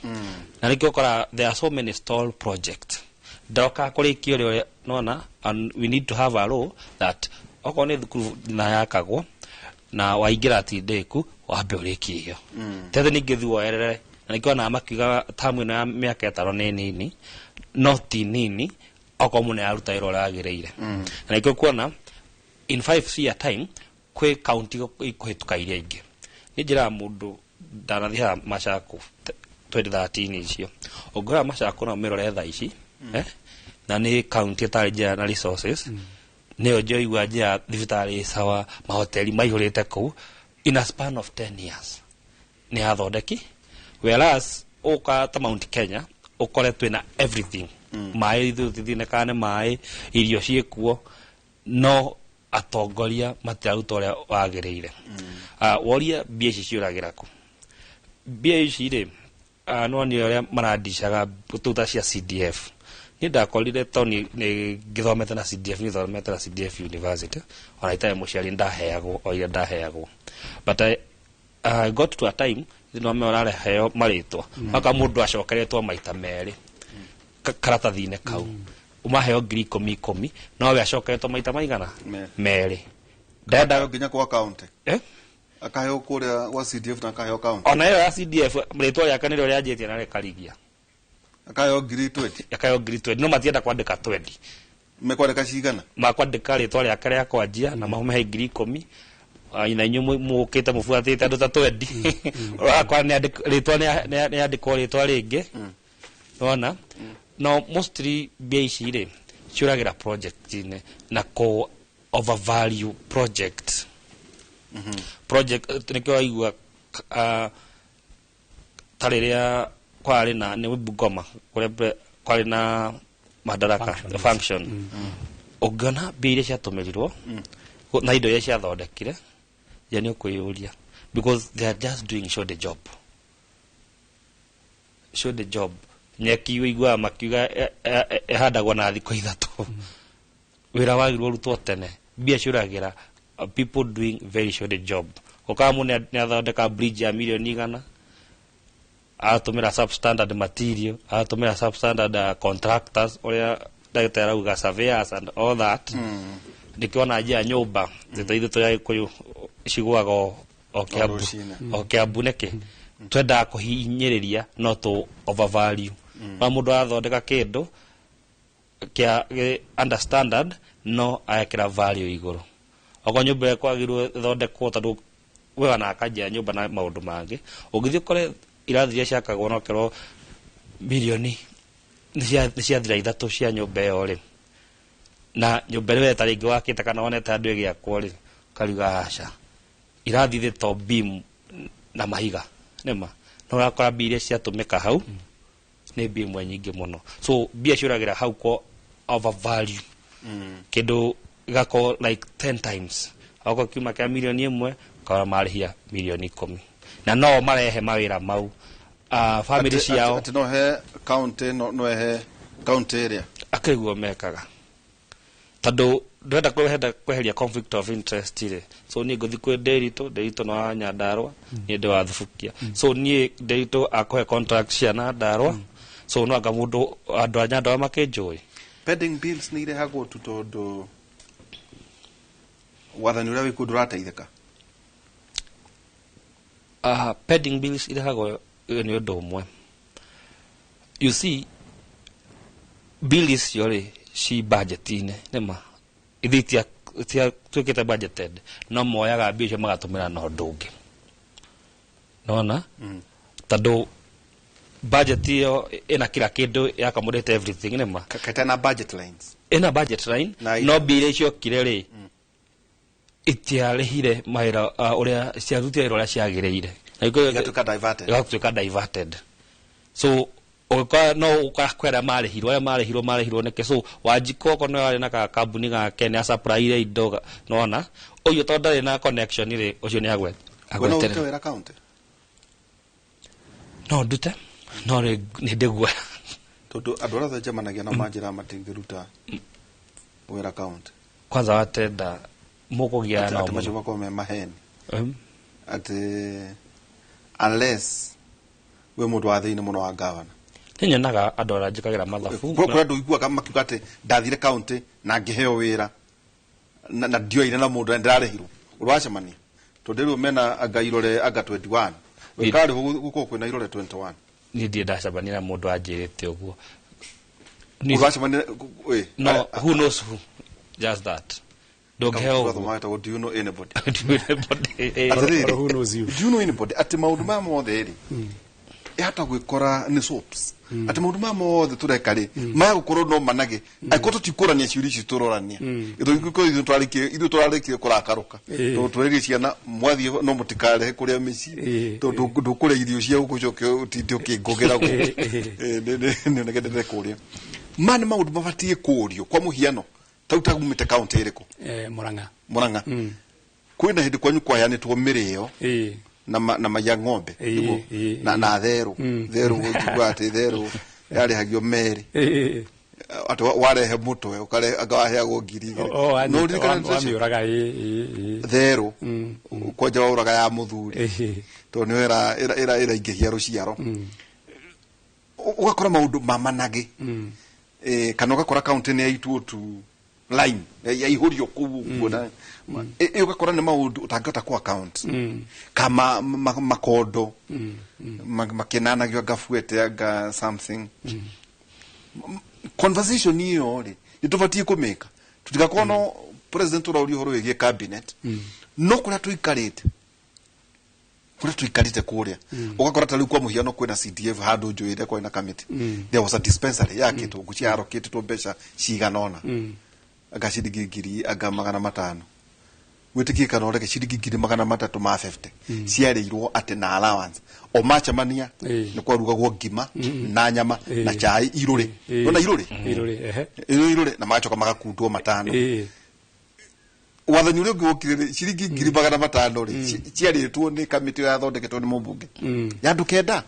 na nikyo kora there are so many stall project doka kuri kiyo nona and we need to have a law that okone thukuru na yakagwo na waingira tindeku wambe uriki hiyo tethe ningithuo erere na nikyo na makiga tamu na miaka 5 nini not nini okomune aruta iro ragireire na nikyo kuona in 5 year time kwe county ikuhituka iria ingi njira mundu ndanathia Machaku 2013 icio ogora Machaku na mirore tha ici na ni county tarija na resources neo joy waja thibitari sawa mahoteli maihurite ku in a span of 10 years ni athondeki whereas oka ta Mount Kenya okoretwe na everything mai thithine kana mai irio ciekuo no atongoria mataruta uria wagireire woria bia ici ciuragira ku bia ici ri no ni uria maradishaga tuta cia CDF ni ndakorire toni ni githomete na CDF ni thomete na CDF University ona itae muciari ndaheagwo o ira ndaheagwo but I got to a time no me orare heo maritwa maka mundu acokeretwo maita meri karatathine kau umaheo ngiri 10 no we acokeretwo maita maigana meri ndenda nginya kwa account akaheo kuria wa CDF na akaheo account ona yo ya CDF maritwa yake nilo rianjitie na rekarigia akaheo ngiri 20 akaheo ngiri 20 no matienda kwandika 20 mekwandika cigana makwandika ritwa riake ria kwanjia na mahe ngiri 10 ina nyu mukite mufuatite andu ta 20 akwa ni ritwa ni andikwo ritwa ringi ona no mostly BIC ri ciuragira project ine na ko overvalue project project nikyo aigua tariria kwari na ni Bungoma kwari na madaraka function ogana bire cia tumirirwo na indo ya cia thondekire yani ukuyuria because they are just doing show the job nyeki igwa makiuga handagwo na thiko ithatu wira wagirwo rutwo tene bia ciuragira people doing very show the job okamu ni athondeka bridge ya milioni 100 atumira substandard material atumira substandard contractors oria ndagitera uga surveyors and all that ndikiona njia nyumba zitaithu ya kuyu ciguaga o Kiambu neke twenda kuhinyiriria no to overvalue na mundu athondeka kindu kia understandard no ayakira value iguru ogo nyumba kwagirwo thondekwo tondu we wana akajia nyumba na maundu mangi ugithie kore irathia ciakagwo no kero milioni ni cia thira ithatu cia nyumba yo ri na nyumba we taringi wakite kana wonete andu egia kwori kariga aca irathithie to beam na mahiga nema no rakora bire cia tumika hau ni beam nyingi muno so bia ciuragira hau ko overvalue kindu gako like 10 times ako kiuma kia milioni 1 kwa marihia milioni 10 na no marehe mawira mau family ciao ati no he county no he county area akiguo mekaga tado ndenda kweheria conflict of interest ile so ni guthi kwe Derito no Nyandarua ni ndo athufukia so ni Derito akohe contract cia na Nyandarua so no anga mundu andu a Nyandarua makenjoi pending bills ni ile hago tutondo wathani uria wiku ndurateithika pending bills ile hago ni undu umwe you see bills yore shi budgetine nema ithitia twikite budgeted no moyaga mbia magatumira no ndungi nona tado budget yo ina kila kindu yakamudete everything nema katana budget lines ina budget line no mbia icio kireri itiarehire maira uria ciarutia ira ciagireire na igatuka diverted so oka no ukakwera marehirwo neke so wajiko ko no yari na ka kambuni ga Kenya supply indo nona uyu tondari na connection ire ucio ni agwetere wera account no dute no ni ndegwa tondu adora za jamanagia na manjira matingiruta wera account kwanza watenda mukugia na macho ko me maheni ati unless we mundu wa thini muno wa governor nyenyaga adora jikagira mathafu kwa ndu igua kama kiugate ndathire county na ngiheo wira na dio ina na mundu ndarehirwo urwacemania tondu mena agairore aga 21 wekari guko kwina irore 21 ni die ndacemania na mundu anjirite uguo urwacemania no who knows who just that do you know anybody who knows you do you know anybody ati maundu ma mothe ri hata gwikora ni soaps ati maundu ma mothe turekari ma gukorwo no manage aikoto tikurania ciuri ci turorania ithu twarikire kurakaruka to turege ciana mwathie no mutikare kuria mici to ndukure irio cia gucoke utinde ukingogera go ne negedere kuria man maundu mabatie kurio kwa muhiano tauta gumite county iriko Murang'a kwina hindi kwanyu kwa yani tuo mirio na maya ng'ombe na theru ngigwate theru yari hagio meri ati warehe mutwe ukare agaheagwo ngiri no wamiuraga thero koja wauraga ya muthuri to ni era ingehia ruciaro ugakora maundu mamanage kana ugakora county ni yaitwo tu line ya ihurio kuona ugakora ni maundu utangata ku account kama makondo makenanagio gafuete aga something conversation hiyo ri nitubatie kumeka tutigakono president urauri horo yegie cabinet no kura tuikarite kuria ugakora tali kwa muhiano kwena CDF hado joire kwa ina committee there was a dispensary yake to guchiaro kitu to besha shiganona agashirigigiri aga magana matano witikika no reke shirigigiri magana matatu ma 50 ciareirwo ate na allowance o machamania ni kwa ruga gwo ngima na nyama na chai irure no na irure na machoka magakundwo matano wathani uri gwokire shirigigiri magana matano ri ciaretwo ni committee ya thondeketwo ni mubunge yandu kenda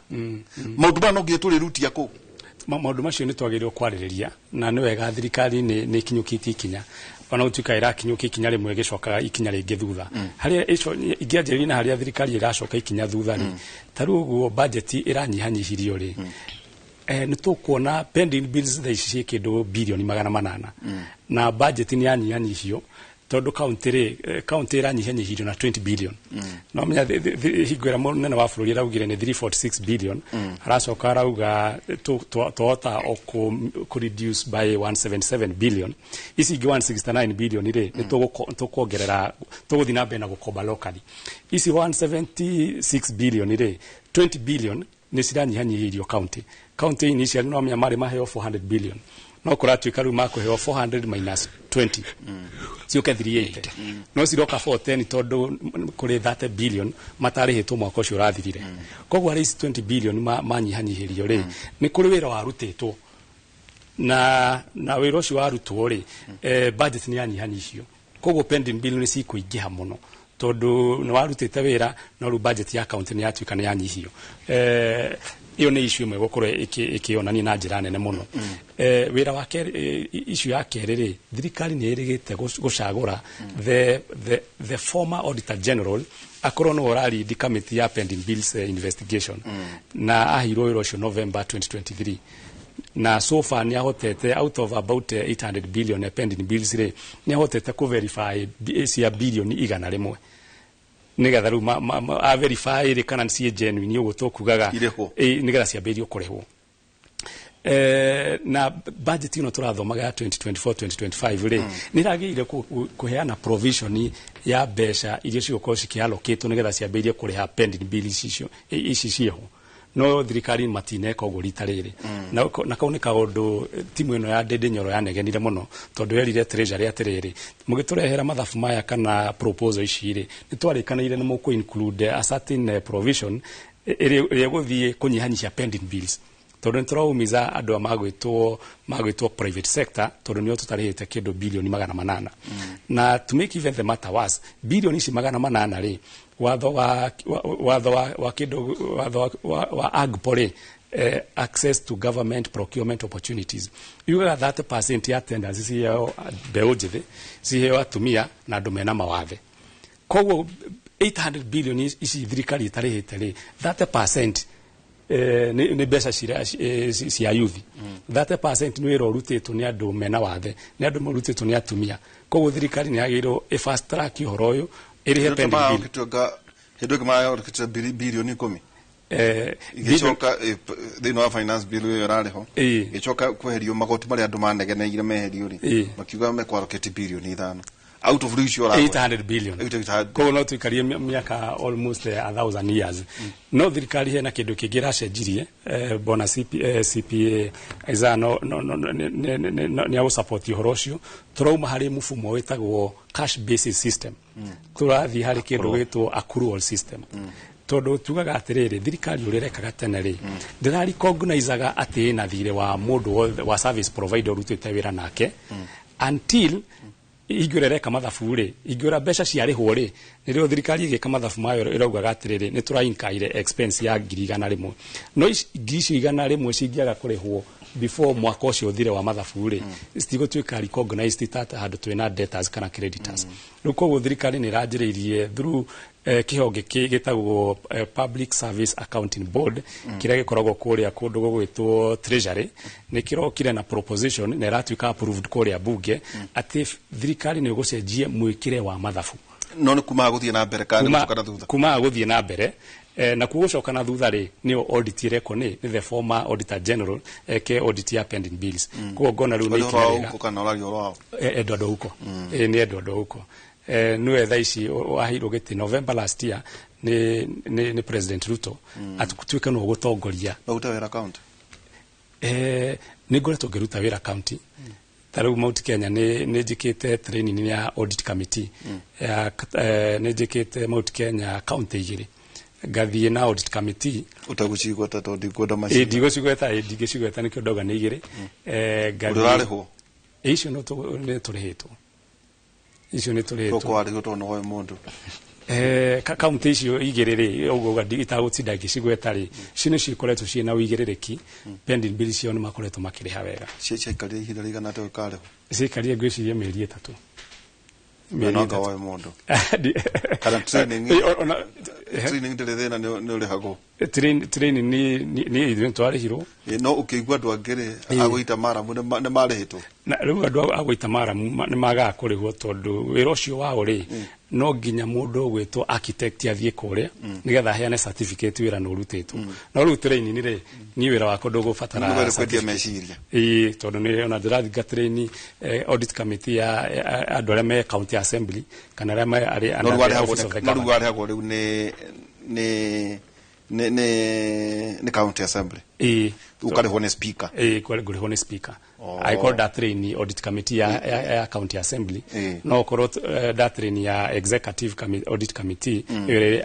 maundu no gituri ruti yako maundu macio ni twagirwo kwaririria na ni wega thirikari ni kinyukitie ikinya ona utuika irakinyukia ikinya rimwe gicokaga ikinya ringi thutha haria ico ingianjeri na haria thirikari iracoka ikinya thutha ri taru uguo budget iranyihanyihirio ri ni tukuona pending bills tha ici kindu bilioni 800 na budget ni yanyihanyihio tondu county iranyihanyihirio na 20 billion no menya higwera munene wa bururi raugire ni 346 billion aracoka arauga tuota ku reduce by 177 billion isi 169 billion ire ni tukuongerera tuguthi na mbere na gukomba locally isi 176 billion ire 20 billion ni ciranyihanyihirio county initial no menya mari maheo 400 billion no kuratuika riu makuheo 400 minus 20 cioke 380 no ciroka 410 tondu kuri 30 billion matarihitwo mwaka ucio urathirire koguo ari 20 billion manyihanyihirio ri ni kuri wira warutitwo na wira ucio warutwo ri budget ni yanyihanyihio koguo pending bill ni cikuingiha muno tondu ni warutite wira no ru budget ya account ni yatuika ni yanyihio iyo ni issue imwe gukora ikionania na njira nene muno wira wake issue ya kerere thirikari ni irigite gucagura the former auditor general akorwo no orari di committee ya pending bills investigation na ahiro wira ucio November 2023 na so far ni ahotete out of about 800 billion pending bills re ni ahotete ku verify cia billion 100 nigetha riu a verify ri kana ci genuine ugo tokugaga nigetha ciambirio kurehwo na budget ino turathomaga 2024-2025 ri niragire kuheana provision ya besha irio cigoko cikiallocate nigetha ciambirie kureha pending bills ici ciho no thirikari matineka ugo rita riri na kaunika undu timu ino ya Ndindi Nyoro yanegenire muno tondu yerire treasury atiriri mugiturehera mathafu maya kana proposal ici ri nitwarikanaire ni muku include a certain provision iri guthie kunyihanyihia pending bills tondu nituraumisa andu magwitwo private sector tondu nio tutarihite kindu bilioni 800 na to make even the matter worse bilioni ici 800 ri watho wa kindu wa agpore access to government procurement opportunities yuga 30% ya tenders ciheo mbeu njithi ciheo atumia na andu mena mawathe koguo 800 billion ici thirikari itarihite ri 30% ni mbeca cia youth 30% ni wira urutitwo ni andu mena wathe ni andu marutitwo ni atumia koguo thirikari ni yagirwo fast track ihoro uyu irihe pending bill hindo kama orkita bilioni 10 igicoka thino wa finance bill yo rariho igicoka kweherio magoti mari andu manegeneire meherio ri makiuga mekwaroketi bilioni 5 out of which you are 800 billion ko no tuikarie miaka almost 1000 years no thirikari hena kindu kingira cenjirie bona CPA izano ni au support ihorocio turauma hari mufumo wetagwo cash basis system turathi hari kindu gitwo accrual system tondu tugaga atiriri thirikari urirekaga tene ri ndirari cognizaga ati na thire wa mundu wa service provider urutite wira nake until igurereka mathafu ri igura besha ciarihwo ri nirio thirikari igika mathafu mayo iraugaga atiriri ni turainkaire expense ya 100 no ici 100 cingiaga kurihwo before mwaka ucio uthire wa mathabu ri citigũtuĩka recognized tata handu twina debtors kana creditors rĩu koguo thirikari nĩ ĩranjĩrĩirie through kĩhonge gĩtagwo Public Service Accounting Board kĩrĩa gĩkoragwo kũrĩa kũndũ gũgwĩtwo Treasury nĩ kĩrokire na proposition na ĩratuĩka approved kũrĩa bunge atĩ thirikari nĩ ĩgũcenjia mwĩkĩre wa mathabu no nĩ kumaga gũthiĩ na mbere kana gũcoka na thutha kumaga gũthiĩ na mbere na kugucoka na thutha ri nio audit reko ni the former auditor general ke audit ya pending bills ko ngona riu ni kirega kana urario rwao Edward Ouko ni Edward Ouko niwe thaa ici wahirwo gĩtĩ November last year ni President Ruto atutuĩka no gũtongoria baruta wĩra county ni ngoretwo ngĩruta wĩra county tarau Mount Kenya ni njikite training ya audit committee ni njikite Mount Kenya county igiri gathie na audit committee utagucigweta tondu ngoda macini ndigicigweta nikio ndoga ni igiri gathie icio no turihitwo icio ni turihitwo ko ari gotono hoye mundu county icio igiri ri uguo itagutsinda ngicigweta ri cino cikoretwo ciina uigirĩrĩki pending bills cio ni makoretwo makiriha wega ciekarie ihinda rigana atĩ ũkarĩhwo ciekarie ngwicirie mĩeri 3 mĩeri hoye mundu kana training training ndĩrĩthĩna nĩ ũrĩhagwo training ni ithuĩ twarĩhirwo no ũkĩigua andũ angĩ agũita maramu nĩ marĩhĩtwo na rĩu andũ agũita maramu nĩ magaga kũrĩhwo tondũ wĩra ũcio wao rĩ no nginya mũndũ ũgwĩtwo architect athiĩ kũrĩa nĩgetha heane certificate wĩra nĩ ũrutĩtwo no rĩu training rĩ ni wĩra wako ndũgũbatara meciria tondũ nĩ ona ndĩrathinga training audit committee ya andũ arĩa me county assembly kana arĩa marĩ office of the government no rĩu rĩu ni county assembly ukarĩhwo nĩ speaker kũrĩhwo nĩ speaker I call that training audit committee ya county assembly no korwo that training ya executive audit committee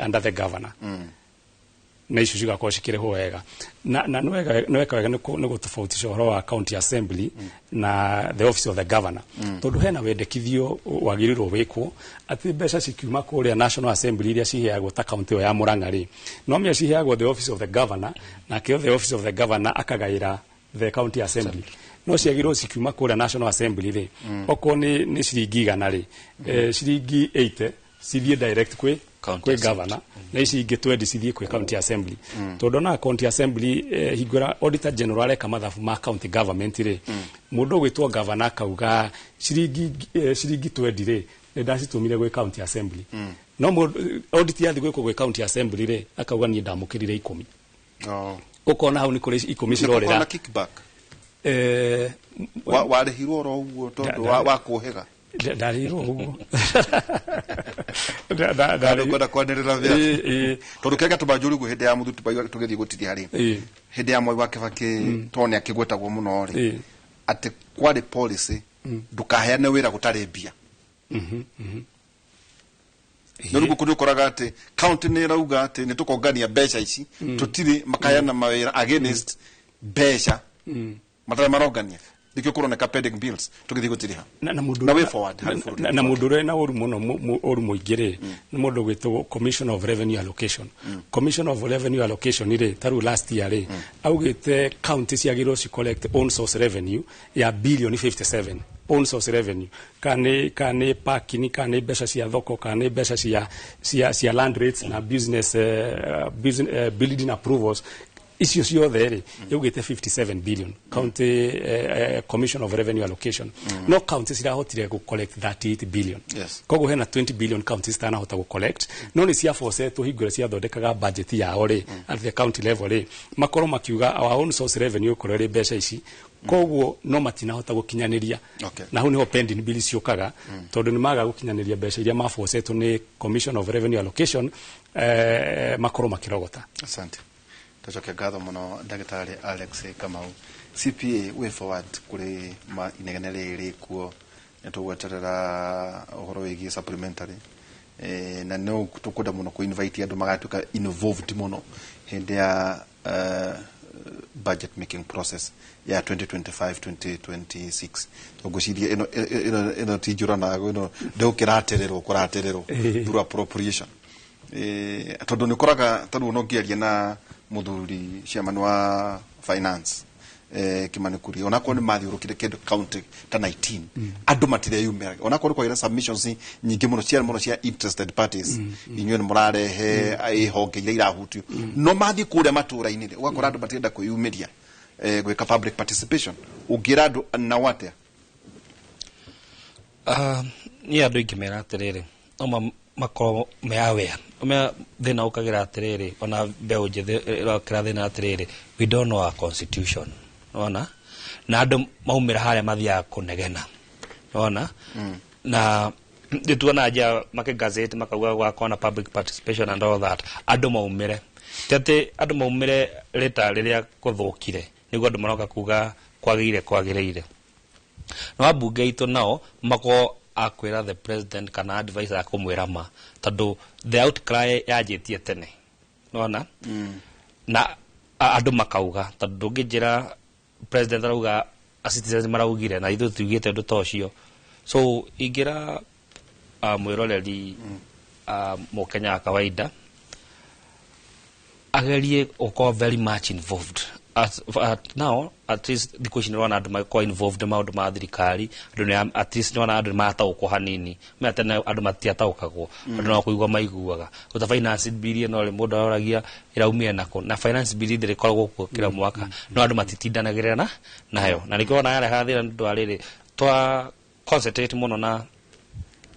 under the governor na icio cigakorwo cikĩrĩhwo wega na nĩ wega nĩ gũtofautisha ũhoro wa county assembly na the office of the governor tondũ hena wendekithio wagĩrĩirwo wĩkwo atĩ mbeca cikiuma kũrĩa national assembly iria ciheagwo ta county ya Murang'a rĩ no mĩa ciheagwo the office of the governor na kĩo the office of the governor akagaĩra the county assembly no ciagĩrwo cikiuma kũrĩa national assembly rĩ okorwo nĩ ciringi 100 rĩ ciringi 80 cithiĩ direct kwĩ governor na ici ingĩ 20 cithiĩ kwĩ county assembly tondũ na county assembly hingũra auditor general areka mathabu ma county government rĩ mũndũ ũgwĩtwo governor akauga ciringi 20 rĩ ndacitumire gwĩ county assembly no audit yathi gwĩkwo gwĩ county assembly rĩ akauga niĩ ndamũkĩrire 10 ukona hau nĩ kũrĩ 10 cirorera kickback warĩhirwo ro ũguo tondũ wa kũhega ndarĩhirwo ũguo ndarĩkwenda kwanĩrĩra wĩra tondũ kĩrĩa tũbanjũri guo hĩndĩ ya Mũthuti tũgĩthiĩ gũtithia rĩ hĩndĩ ya Mwai wa Kĩbakĩ tone akĩgwetagwo mũno rĩ atĩ kwarĩ policy ndũkaheane wĩra gũtarĩ mbia no rĩu kũndũ ũkoraga atĩ county nĩ ĩrauga atĩ nĩ tũkongania mbeca ici tũtirĩ makaheana mawĩra against mbeca matarĩ marongania nikio kuroneka pending bills tugithii gutiriha na way forward na mundu re na oru muno oru muingire ni mundu gwitwo Commission of Revenue Allocation Commission of Revenue Allocation ire taru last year re augite county ciagirwo ci collect own source revenue ya billion 57 own source revenue kane parking kane mbeca cia thoko kane mbeca cia land rates na business building approvals icio ciothe rĩ yugite 57 billion county Commission of Revenue Allocation no county cirahotire go collect 38 billion koguo hena 20 billion counties citanahota go collect no ni cia force to hingũre cia thondekaga budget yao rĩ at the county level rĩ makorwo makiuga our own source revenue korere mbeca ici koguo no matinahota gukinyanĩria na hau niho pending bills ciukaga tondu ni maga gukinyanĩria mbeca iria maforcetwo ni Commission of Revenue Allocation makorwo makirogota. Asante. Tucoke ngatho muno ndagĩtarĩ Alex Kamau CPA way forward kuri ma inegene rĩrĩ kuo nĩtũgweterera ũhoro wĩgiĩ supplementary na no tukwenda muno ku invite andũ magatuĩka involved muno hĩndĩ ya budget making process ya 2025-2026 tũgũciria ĩno tijũrana ĩno ndĩũkĩratererwo kũratererwo through appropriation tondũ nĩkoraga tondũ no ngĩaria na muthuri chairman wa finance Kimani Kuria onako ni mathiurukire kindu county ta 19 andu matire yumira onako kwa ira submissions nyingi muno cia interested parties inywe murarehe ihonge ira irahutu no mathi kuria matura-ini ugakora andu matirenda kwiyumiria gwika public participation ugira andu na watia ni andu ingimera atiriri no makoro me aware me thina ukagira atiriri ona mbeu njithe kira thina atiriri we don't know our constitution ona na andu maumira haria mathia kunegena ona na ndituona ja make gazette makauga gwakona public participation and all that andu maumire tete andu maumire rita riria kuthukire niguo andu maroka kuga kwagireire no abunge itu nao mako akwira the president kana advisor akumwira ma tondu the outcry yajitie tene nona na andu makauga tondu ngijira president arauga citizens maraugire na ithu tugite ndu tocio so igira mwiroreri mukenya kawaida agerie uko very much involved now at least the question one andu mako involved maundu ma thirikari andu at least one andu matauko hanini me atene andu matiataukagwo andu no kuigwa maiguaga uta finance bill no le mundu aragia iraumia nako na finance bill ndire koragwo ku kila mwaka no andu matitindanagirana nayo na niko na yale hathira ndu arire twa concentrate muno na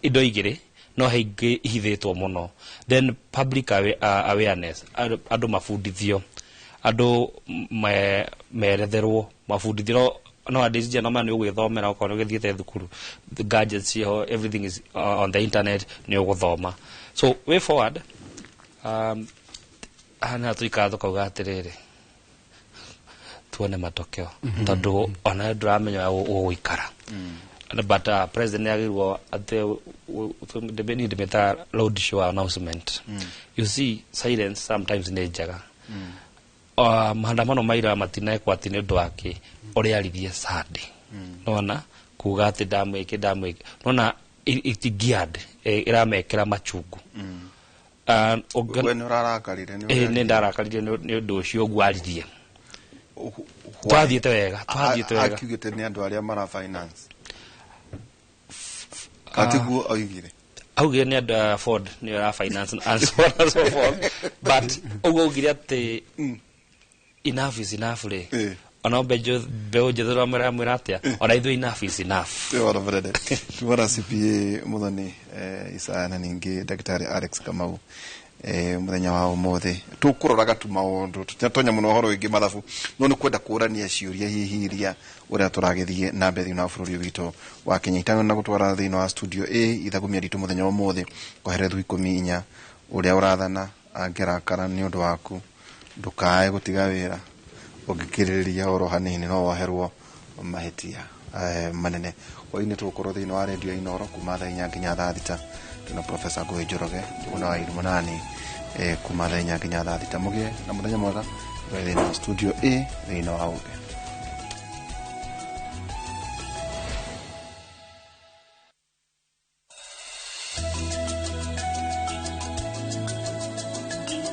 indo igire no haingi ihithitwo muno then public awareness andu mafundithio andu meretherwo mafundithio no adizija no mani ugithomera ukono githiete thukuru the gadgets here everything is on the internet ni uguthoma so way forward ana tuikatho kauga atiriri tuone matokeo tondu ona ndramenya uguikara but president agirwo ate the need meta loud show announcement you see silence sometimes nejaga maandamano maira matinae kwa tine ndu wake uri arithie Sunday nona kuga ati ndamwike nona it geared iramekera machungu when urarakarire ni ndarakarire ni ndu ucio gwaririe twathiete wega akigite ni andu aria mara finance katigu oigire augire ni andu Ford ni ara finance and so on and so forth but ugugire ati enough is enough le ona bejo jethera mwira atia ona ithu enough is enough ora brother tuara CPA muthoni Isaya ningi Daktari Alex Kamau muthenya wa umuthi tukuroraga tu maundu tutatonya muno horo ingi mathabu no ni kwenda kurania ciuria hihiria uria turagithie na mbethi na bururi witu wa Kenya itano na gutwara thino wa studio ithagumia ritu muthenya wa umuthi koherethu 14 uria urathana angerakara ni undu waku ndukae gutiga wira ugikiriria oro hanini no waherwo mahitia manene oine tukoro thino wa radio inoro kuma thaa 4 nginya thaa 6 tuna Professor Goe Njoroge tuna wa irimu nani kuma thaa 4 nginya thaa 6 mugie na muthenya mwega thino studio thino wa uge